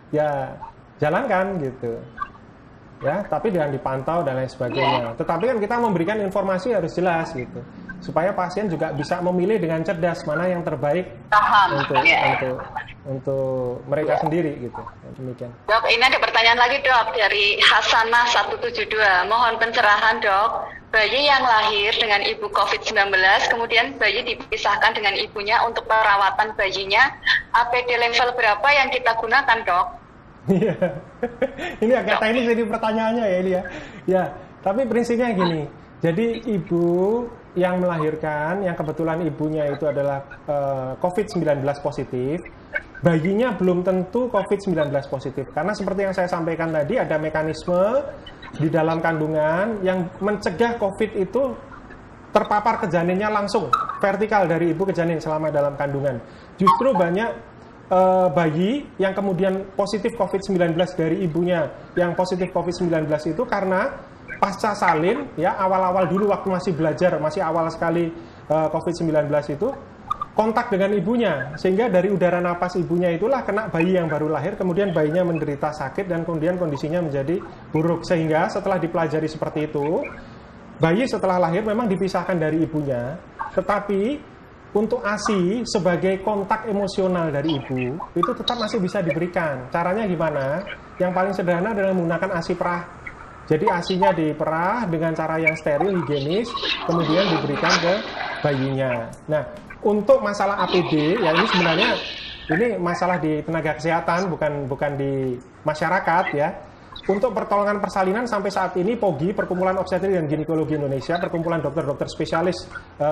ya jalankan gitu. Ya, tapi dengan dipantau dan lain sebagainya. Tetapi kan kita memberikan informasi harus jelas gitu, supaya pasien juga bisa memilih dengan cerdas mana yang terbaik untuk mereka sendiri gitu. Demikian. Dok, ini ada pertanyaan lagi, Dok, dari Hasanah 172. Mohon pencerahan, Dok. Bayi yang lahir dengan ibu COVID-19, kemudian bayi dipisahkan dengan ibunya untuk perawatan bayinya, APD level berapa yang kita gunakan, Dok? Iya, ini agak teknis jadi pertanyaannya ya ini ya. Ya, tapi prinsipnya gini. Jadi ibu yang melahirkan, yang kebetulan ibunya itu adalah COVID-19 positif, bayinya belum tentu COVID-19 positif. Karena seperti yang saya sampaikan tadi, ada mekanisme di dalam kandungan yang mencegah COVID itu terpapar ke janinnya langsung, vertikal dari ibu ke janin selama dalam kandungan. Justru banyak bayi yang kemudian positif COVID-19 dari ibunya yang positif COVID-19 itu karena pasca salin, ya awal-awal dulu waktu masih belajar, masih awal sekali COVID-19 itu, kontak dengan ibunya, sehingga dari udara napas ibunya itulah kena bayi yang baru lahir, kemudian bayinya menderita sakit dan kemudian kondisinya menjadi buruk. Sehingga setelah dipelajari seperti itu, bayi setelah lahir memang dipisahkan dari ibunya, tetapi untuk ASI sebagai kontak emosional dari ibu, itu tetap masih bisa diberikan. Caranya gimana? Yang paling sederhana adalah menggunakan ASI perah. Jadi ASI-nya diperah dengan cara yang steril, higienis, kemudian diberikan ke bayinya. Nah, untuk masalah APD, ya ini sebenarnya ini masalah di tenaga kesehatan, bukan di masyarakat ya. Untuk pertolongan persalinan sampai saat ini POGI, Perkumpulan Obstetrik dan Ginekologi Indonesia, perkumpulan dokter-dokter spesialis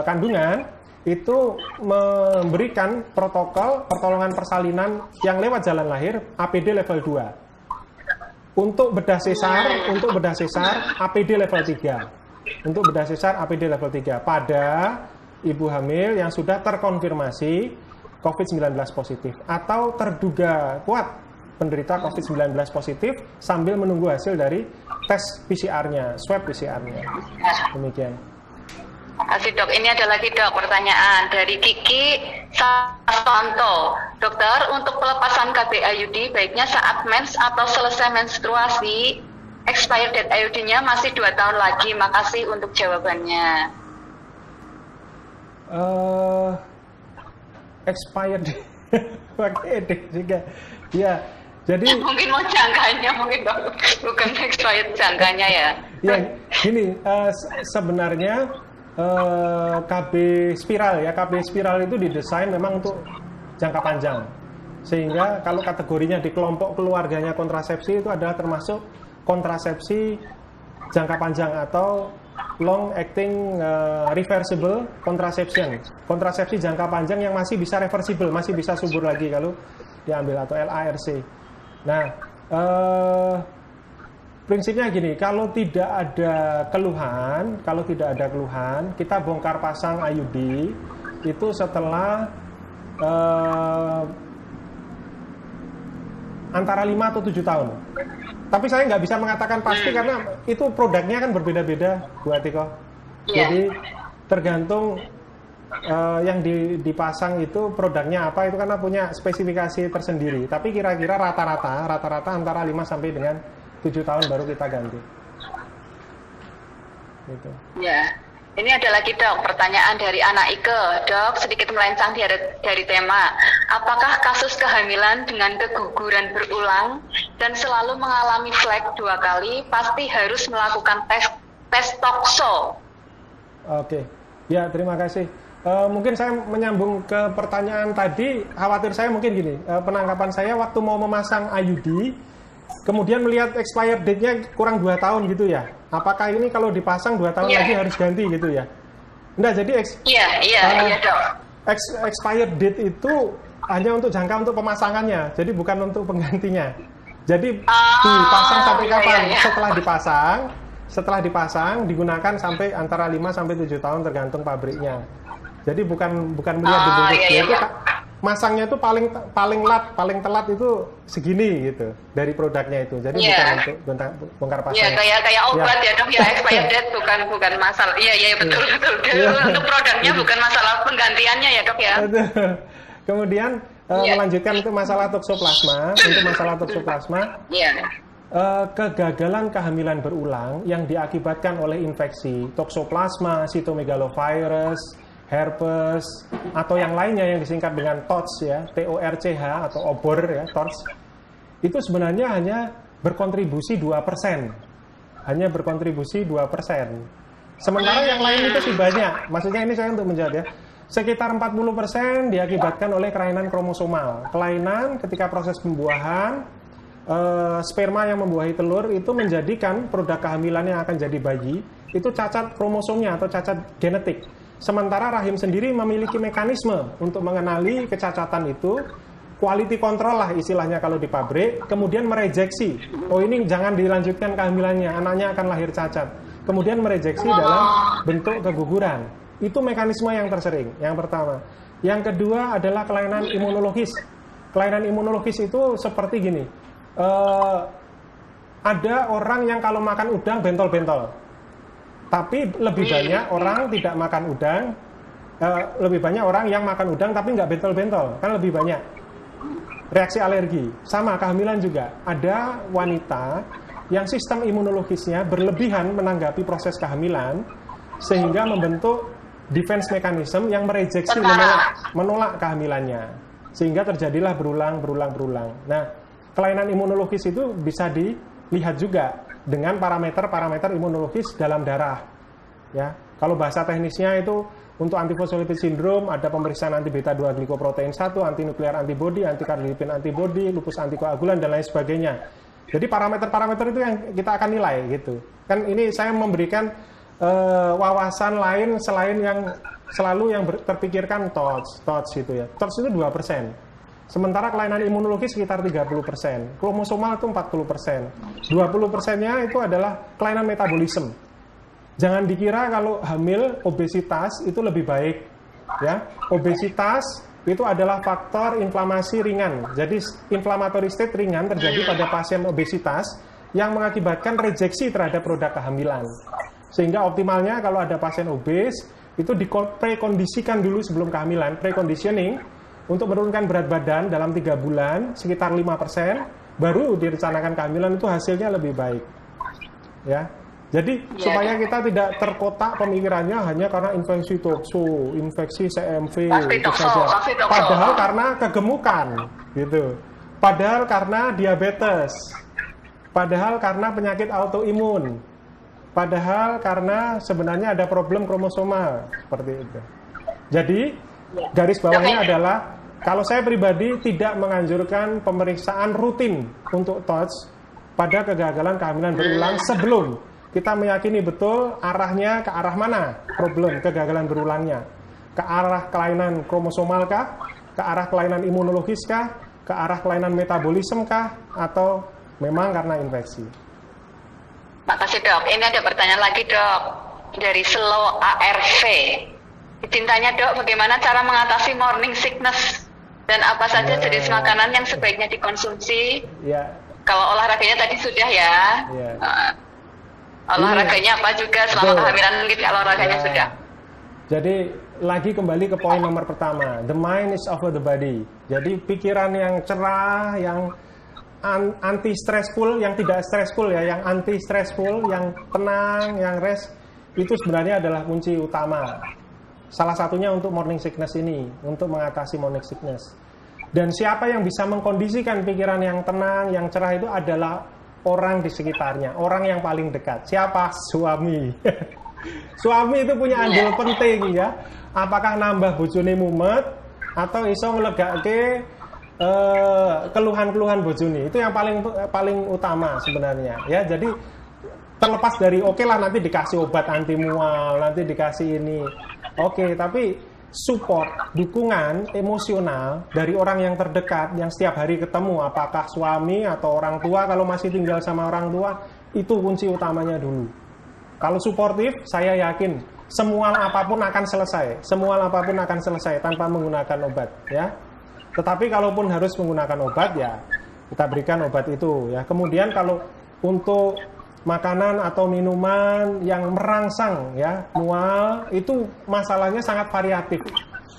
kandungan, itu memberikan protokol pertolongan persalinan yang lewat jalan lahir APD level 2. Untuk bedah sesar APD level 3. Untuk bedah sesar APD level 3 pada ibu hamil yang sudah terkonfirmasi COVID-19 positif atau terduga kuat penderita COVID-19 positif sambil menunggu hasil dari tes PCR-nya, swab PCR-nya. Demikian. Asik dok, ini ada lagi dok pertanyaan dari Kiki Saswanto. Dokter, untuk pelepasan KB IUD baiknya saat mens atau selesai menstruasi? Expired date IUD-nya masih 2 tahun lagi. Makasih untuk jawabannya. Expired date juga. Ya, jadi mungkin mau jangkanya, mungkin dok, bukan expired jangkanya ya. Ya, gini, sebenarnya KB spiral ya, KB spiral itu didesain memang untuk jangka panjang, sehingga kalau kategorinya di kelompok keluarganya kontrasepsi itu adalah termasuk kontrasepsi jangka panjang atau long acting reversible contraception, kontrasepsi jangka panjang yang masih bisa reversible, masih bisa subur lagi kalau diambil, atau LARC. Nah, prinsipnya gini, kalau tidak ada keluhan, kita bongkar pasang IUD itu setelah antara 5 atau 7 tahun. Tapi saya nggak bisa mengatakan pasti karena itu produknya kan berbeda-beda, Bu Atiko. Jadi tergantung yang dipasang itu produknya apa, itu karena punya spesifikasi tersendiri. Tapi kira-kira rata-rata antara 5 sampai dengan 7 tahun baru kita ganti. Gitu. Ya, ini ada lagi dok, pertanyaan dari anak Ike. Dok, sedikit melencang dari tema. Apakah kasus kehamilan dengan keguguran berulang dan selalu mengalami flek 2 kali pasti harus melakukan tes tokso? Oke, ya terima kasih. Mungkin saya menyambung ke pertanyaan tadi. Khawatir saya mungkin gini, penangkapan saya waktu mau memasang IUD, kemudian melihat expired date-nya kurang 2 tahun gitu ya. Apakah ini kalau dipasang 2 tahun lagi harus ganti gitu ya? Enggak, jadi expired date itu hanya untuk jangka untuk pemasangannya, jadi bukan untuk penggantinya. Jadi dipasang sampai kapan? Setelah dipasang digunakan sampai antara 5 sampai 7 tahun tergantung pabriknya. Jadi bukan melihat dibungkus. Masangnya itu paling telat itu segini gitu dari produknya itu. Jadi bukan untuk bongkar pasang. Iya, kayak obat ya dok ya, expired date bukan masalah. Iya betul. Untuk produknya bukan masalah penggantiannya ya dok ya. Kemudian melanjutkan untuk masalah toksoplasma. Kegagalan kehamilan berulang yang diakibatkan oleh infeksi toksoplasma, cytomegalovirus, herpes, atau yang lainnya yang disingkat dengan TORCH ya, TORCH atau obor ya, TORCH, itu sebenarnya hanya berkontribusi 2%. Sementara yang lain itu sih banyak. Maksudnya ini saya untuk menjawab ya. Sekitar 40% diakibatkan oleh kelainan kromosomal. Kelainan ketika proses pembuahan, sperma yang membuahi telur itu menjadikan produk kehamilan yang akan jadi bayi itu cacat kromosomnya atau cacat genetik. Sementara rahim sendiri memiliki mekanisme untuk mengenali kecacatan itu quality control lah istilahnya kalau di pabrik, kemudian merejeksi, oh ini jangan dilanjutkan kehamilannya, anaknya akan lahir cacat, kemudian merejeksi dalam bentuk keguguran. Itu mekanisme yang tersering, yang pertama. Yang kedua adalah kelainan imunologis. Kelainan imunologis itu seperti gini, ada orang yang kalau makan udang bentol-bentol, tapi lebih banyak orang tidak makan udang, lebih banyak orang yang makan udang tapi nggak bentol-bentol, kan lebih banyak. Reaksi alergi, sama kehamilan juga. Ada wanita yang sistem imunologisnya berlebihan menanggapi proses kehamilan sehingga membentuk defense mechanism yang merejeksi, menolak kehamilannya, sehingga terjadilah berulang. Nah, kelainan imunologis itu bisa dilihat juga dengan parameter-parameter imunologis dalam darah. Ya, kalau bahasa teknisnya itu untuk antifosfolipid syndrome ada pemeriksaan anti beta 2 glikoprotein 1, anti nuklear antibody, anti kardilipin antibody, lupus antikoagulan dan lain sebagainya. Jadi parameter-parameter itu yang kita akan nilai gitu. Kan ini saya memberikan wawasan lain selain yang selalu yang terpikirkan TOTS gitu ya. TOTS itu 2%. Sementara kelainan imunologi sekitar 30%. Kromosomal itu 40%. 20%-nya itu adalah kelainan metabolisme. Jangan dikira kalau hamil obesitas itu lebih baik, ya. Obesitas itu adalah faktor inflamasi ringan. Jadi inflammatory state ringan terjadi pada pasien obesitas yang mengakibatkan rejeksi terhadap produk kehamilan. Sehingga optimalnya kalau ada pasien obes itu diprekondisikan dulu sebelum kehamilan, preconditioning untuk menurunkan berat badan dalam 3 bulan sekitar 5%, baru direncanakan kehamilan, itu hasilnya lebih baik. Ya. Jadi supaya kita tidak terkotak pemikirannya hanya karena infeksi tokso, infeksi CMV itu saja. Padahal karena kegemukan, gitu. Padahal karena diabetes. Padahal karena penyakit autoimun. Padahal karena sebenarnya ada problem kromosomal seperti itu. Jadi garis bawahnya adalah kalau saya pribadi tidak menganjurkan pemeriksaan rutin untuk TOTS pada kegagalan kehamilan berulang sebelum kita meyakini betul arahnya ke arah mana problem kegagalan berulangnya. Ke arah kelainan kromosomal kah? Ke arah kelainan imunologis kah? Ke arah kelainan metabolisme kah? Atau memang karena infeksi? Makasih dok. Ini ada pertanyaan lagi dok. Dari Slow ARV. Ditintanya dok, bagaimana cara mengatasi morning sickness? Dan apa saja jenis makanan yang sebaiknya dikonsumsi? Ya. Kalau olahraganya tadi sudah ya. Ya. Olahraganya apa juga selama kehamilan mungkin olahraganya sudah. Jadi lagi kembali ke poin nomor pertama, the mind is over the body. Jadi pikiran yang cerah, yang anti stressful, yang tidak stressful ya, yang anti stressful, yang tenang, yang rest, itu sebenarnya adalah kunci utama. Salah satunya untuk morning sickness ini, untuk mengatasi morning sickness. Dan siapa yang bisa mengkondisikan pikiran yang tenang, yang cerah itu adalah orang di sekitarnya, orang yang paling dekat. Siapa? Suami. Suami itu punya andil penting ya. Apakah nambah bojone mumet atau iso ngelegake keluhan-keluhan bojone. Itu yang paling utama sebenarnya ya. Jadi terlepas dari oke lah nanti dikasih obat anti mual, nanti dikasih ini. Oke, tapi support, dukungan emosional dari orang yang terdekat yang setiap hari ketemu, apakah suami atau orang tua, kalau masih tinggal sama orang tua, itu kunci utamanya dulu. Kalau suportif, saya yakin semua apapun akan selesai, tanpa menggunakan obat ya. Tetapi kalaupun harus menggunakan obat ya kita berikan obat itu ya. Kemudian kalau untuk makanan atau minuman yang merangsang ya mual, itu masalahnya sangat variatif.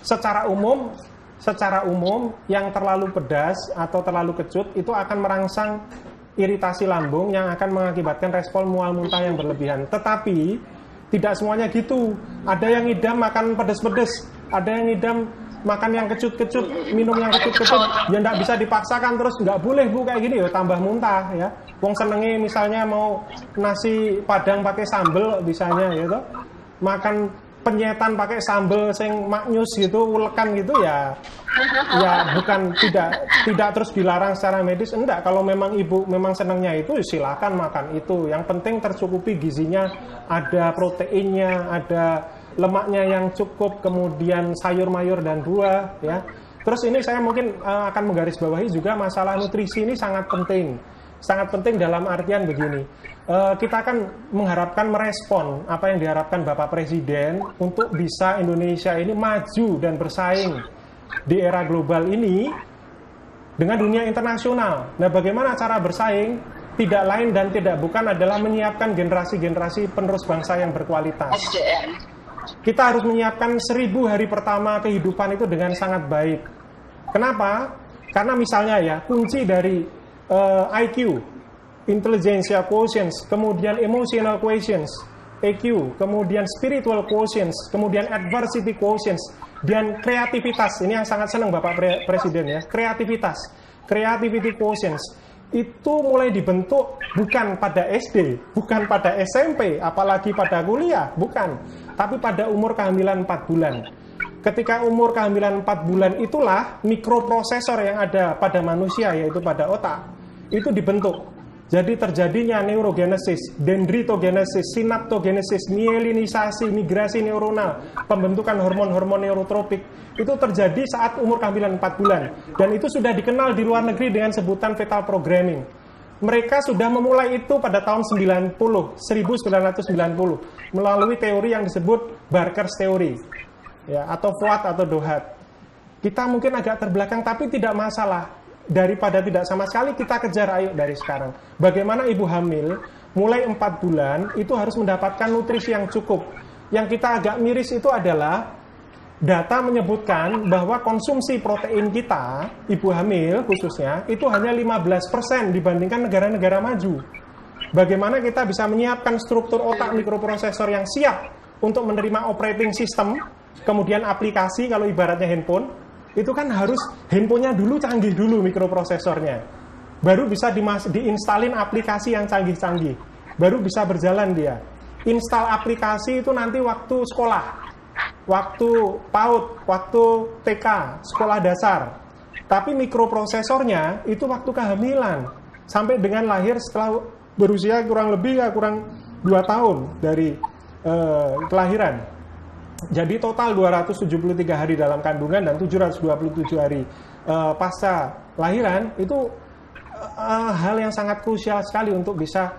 Secara umum yang terlalu pedas atau terlalu kecut itu akan merangsang iritasi lambung yang akan mengakibatkan respon mual muntah yang berlebihan. Tetapi tidak semuanya gitu. Ada yang ngidam makan pedas-pedas, ada yang ngidam makan yang kecut-kecut, minum yang kecut-kecut, ya nggak bisa dipaksakan terus, nggak boleh bu kayak gini ya, tambah muntah ya. Wong senenge misalnya mau nasi padang pakai sambel bisanya gitu, makan penyetan pakai sambel sing maknyus gitu, ulekan gitu ya bukan tidak terus dilarang secara medis, enggak. Kalau memang ibu memang senangnya itu silakan makan itu, yang penting tercukupi gizinya, ada proteinnya, ada lemaknya yang cukup, kemudian sayur mayur dan buah ya. Terus ini saya mungkin akan menggarisbawahi juga masalah nutrisi ini sangat penting dalam artian begini. Kita akan mengharapkan merespon apa yang diharapkan Bapak Presiden untuk bisa Indonesia ini maju dan bersaing di era global ini dengan dunia internasional. Nah, bagaimana cara bersaing? Tidak lain dan tidak bukan adalah menyiapkan generasi-generasi penerus bangsa yang berkualitas. Kita harus menyiapkan 1000 hari pertama kehidupan itu dengan sangat baik. Kenapa? Karena misalnya ya, kunci dari IQ, intelligentsia quotients, kemudian emotional quotients, EQ, kemudian spiritual quotients, kemudian adversity quotients, dan kreativitas. Ini yang sangat senang Bapak Presiden ya, kreativitas, creativity quotients. Itu mulai dibentuk bukan pada SD, bukan pada SMP, apalagi pada kuliah, bukan. Tapi pada umur kehamilan 4 bulan. Ketika umur kehamilan 4 bulan itulah mikroprosesor yang ada pada manusia, yaitu pada otak, itu dibentuk. Jadi terjadinya neurogenesis, dendritogenesis, sinaptogenesis, mielinisasi, migrasi neuronal, pembentukan hormon-hormon neurotropik, itu terjadi saat umur kehamilan 4 bulan. Dan itu sudah dikenal di luar negeri dengan sebutan fetal programming. Mereka sudah memulai itu pada tahun 1990, melalui teori yang disebut Barker's Theory, ya, atau Fuad atau Dohat. Kita mungkin agak terbelakang, tapi tidak masalah. Daripada tidak sama sekali, kita kejar ayo dari sekarang. Bagaimana ibu hamil mulai 4 bulan itu harus mendapatkan nutrisi yang cukup. Yang kita agak miris itu adalah data menyebutkan bahwa konsumsi protein kita, ibu hamil khususnya, itu hanya 15% dibandingkan negara-negara maju. Bagaimana kita bisa menyiapkan struktur otak mikroprosesor yang siap untuk menerima operating system, kemudian aplikasi kalau ibaratnya handphone, itu kan harus handphonenya dulu canggih dulu mikroprosesornya. Baru bisa diinstalin aplikasi yang canggih-canggih. Baru bisa berjalan dia. Install aplikasi itu nanti waktu sekolah, waktu PAUD, waktu TK, sekolah dasar. Tapi mikroprosesornya itu waktu kehamilan. Sampai dengan lahir setelah berusia kurang 2 tahun dari kelahiran. Jadi total 273 hari dalam kandungan dan 727 hari pasca lahiran itu hal yang sangat krusial sekali untuk bisa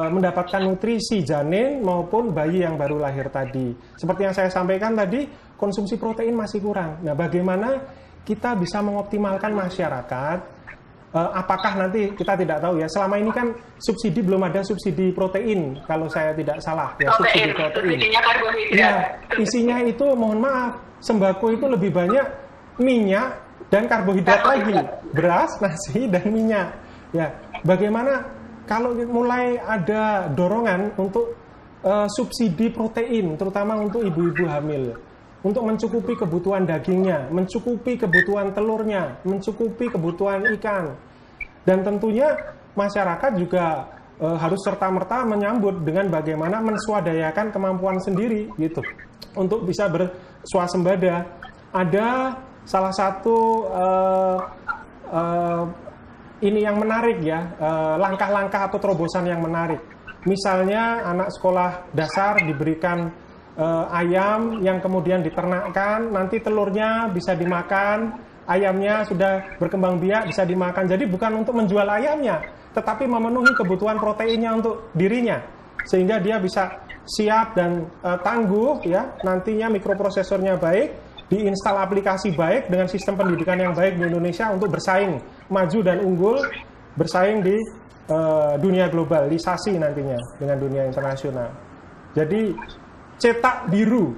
mendapatkan nutrisi janin maupun bayi yang baru lahir tadi. Seperti yang saya sampaikan tadi, konsumsi protein masih kurang. Nah, bagaimana kita bisa mengoptimalkan masyarakat? Apakah nanti kita tidak tahu ya, selama ini kan subsidi belum ada subsidi protein kalau saya tidak salah ya, subsidi protein. Subsidinya karbohidrat. Ya, isinya itu mohon maaf, sembako itu lebih banyak minyak dan karbohidrat lagi, beras, nasi dan minyak. Ya, bagaimana kalau mulai ada dorongan untuk subsidi protein, terutama untuk ibu-ibu hamil, untuk mencukupi kebutuhan dagingnya, mencukupi kebutuhan telurnya, mencukupi kebutuhan ikan. Dan tentunya masyarakat juga harus serta-merta menyambut dengan bagaimana menswadayakan kemampuan sendiri gitu, untuk bisa berswasembada. Ada salah satu ini yang menarik ya, langkah-langkah atau terobosan yang menarik. Misalnya anak sekolah dasar diberikan ayam yang kemudian diternakkan, nanti telurnya bisa dimakan, ayamnya sudah berkembang biak bisa dimakan. Jadi bukan untuk menjual ayamnya, tetapi memenuhi kebutuhan proteinnya untuk dirinya, sehingga dia bisa siap dan tangguh ya, nantinya mikroprosesornya baik, diinstal aplikasi baik dengan sistem pendidikan yang baik di Indonesia untuk bersaing, maju dan unggul, bersaing di dunia globalisasi nantinya dengan dunia internasional. Jadi cetak biru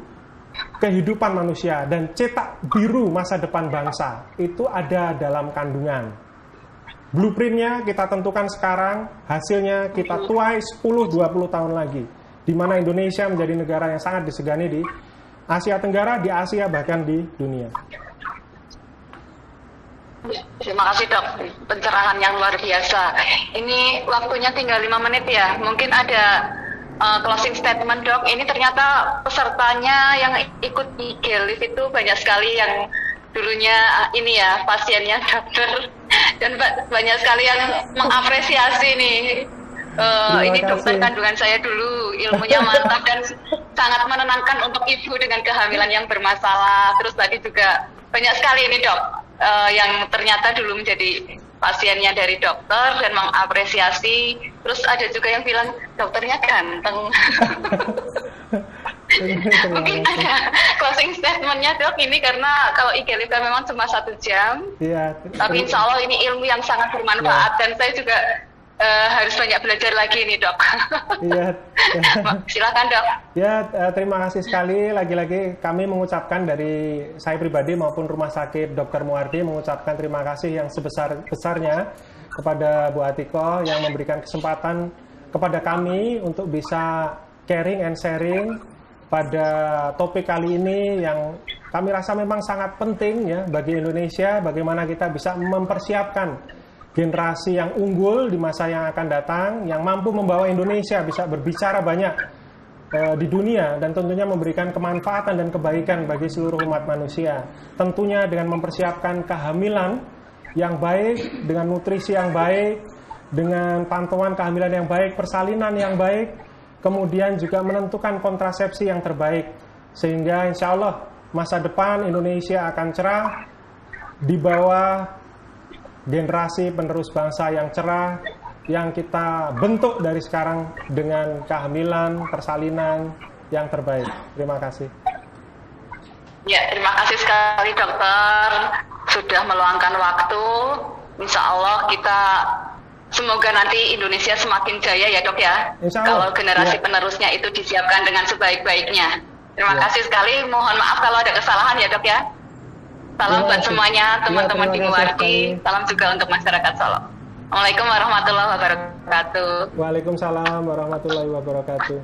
kehidupan manusia dan cetak biru masa depan bangsa itu ada dalam kandungan. Blueprintnya kita tentukan sekarang, hasilnya kita tuai 10-20 tahun lagi, di mana Indonesia menjadi negara yang sangat disegani di Asia Tenggara, di Asia, bahkan di dunia. Terima kasih dok, pencerahan yang luar biasa. Ini waktunya tinggal 5 menit ya, mungkin ada closing statement dok. Ini ternyata pesertanya yang ikut IG-Live itu banyak sekali yang dulunya ini ya pasiennya dokter, dan banyak sekali yang mengapresiasi nih. Ini dokter kandungan saya dulu, ilmunya mantap dan sangat menenangkan untuk ibu dengan kehamilan yang bermasalah. Terus tadi juga banyak sekali ini dok yang ternyata dulu menjadi pasiennya dari dokter dan mengapresiasi. Terus ada juga yang bilang dokternya ganteng. Mungkin ada closing statementnya dok ini, karena kalau IG Live memang cuma 1 jam. Iya. Tapi insya Allah ini ilmu yang sangat bermanfaat dan saya juga harus banyak belajar lagi nih dok. Iya. Silakan dok. Ya, terima kasih sekali. Lagi-lagi kami mengucapkan dari saya pribadi maupun Rumah Sakit Dr. Muardi mengucapkan terima kasih yang sebesar-besarnya kepada Bu Atiko yang memberikan kesempatan kepada kami untuk bisa caring and sharing pada topik kali ini yang kami rasa memang sangat penting ya bagi Indonesia, bagaimana kita bisa mempersiapkan generasi yang unggul di masa yang akan datang, yang mampu membawa Indonesia bisa berbicara banyak di dunia dan tentunya memberikan kemanfaatan dan kebaikan bagi seluruh umat manusia. Tentunya dengan mempersiapkan kehamilan yang baik, dengan nutrisi yang baik, dengan pantauan kehamilan yang baik, persalinan yang baik, kemudian juga menentukan kontrasepsi yang terbaik. Sehingga insya Allah masa depan Indonesia akan cerah di bawah generasi penerus bangsa yang cerah, yang kita bentuk dari sekarang dengan kehamilan, persalinan yang terbaik. Terima kasih. Ya, terima kasih sekali dokter sudah meluangkan waktu. Insya Allah kita semoga nanti Indonesia semakin jaya ya dok ya. Insya Allah. Kalau generasi Ya. penerusnya itu disiapkan dengan sebaik-baiknya. Terima Ya. kasih sekali. Mohon maaf kalau ada kesalahan ya dok ya. Salam Terima buat kasih. semuanya teman-teman Ya, di terima kasih Muardi. sekali. Salam juga untuk masyarakat Solo. Assalamualaikum warahmatullahi wabarakatuh. Waalaikumsalam warahmatullahi wabarakatuh.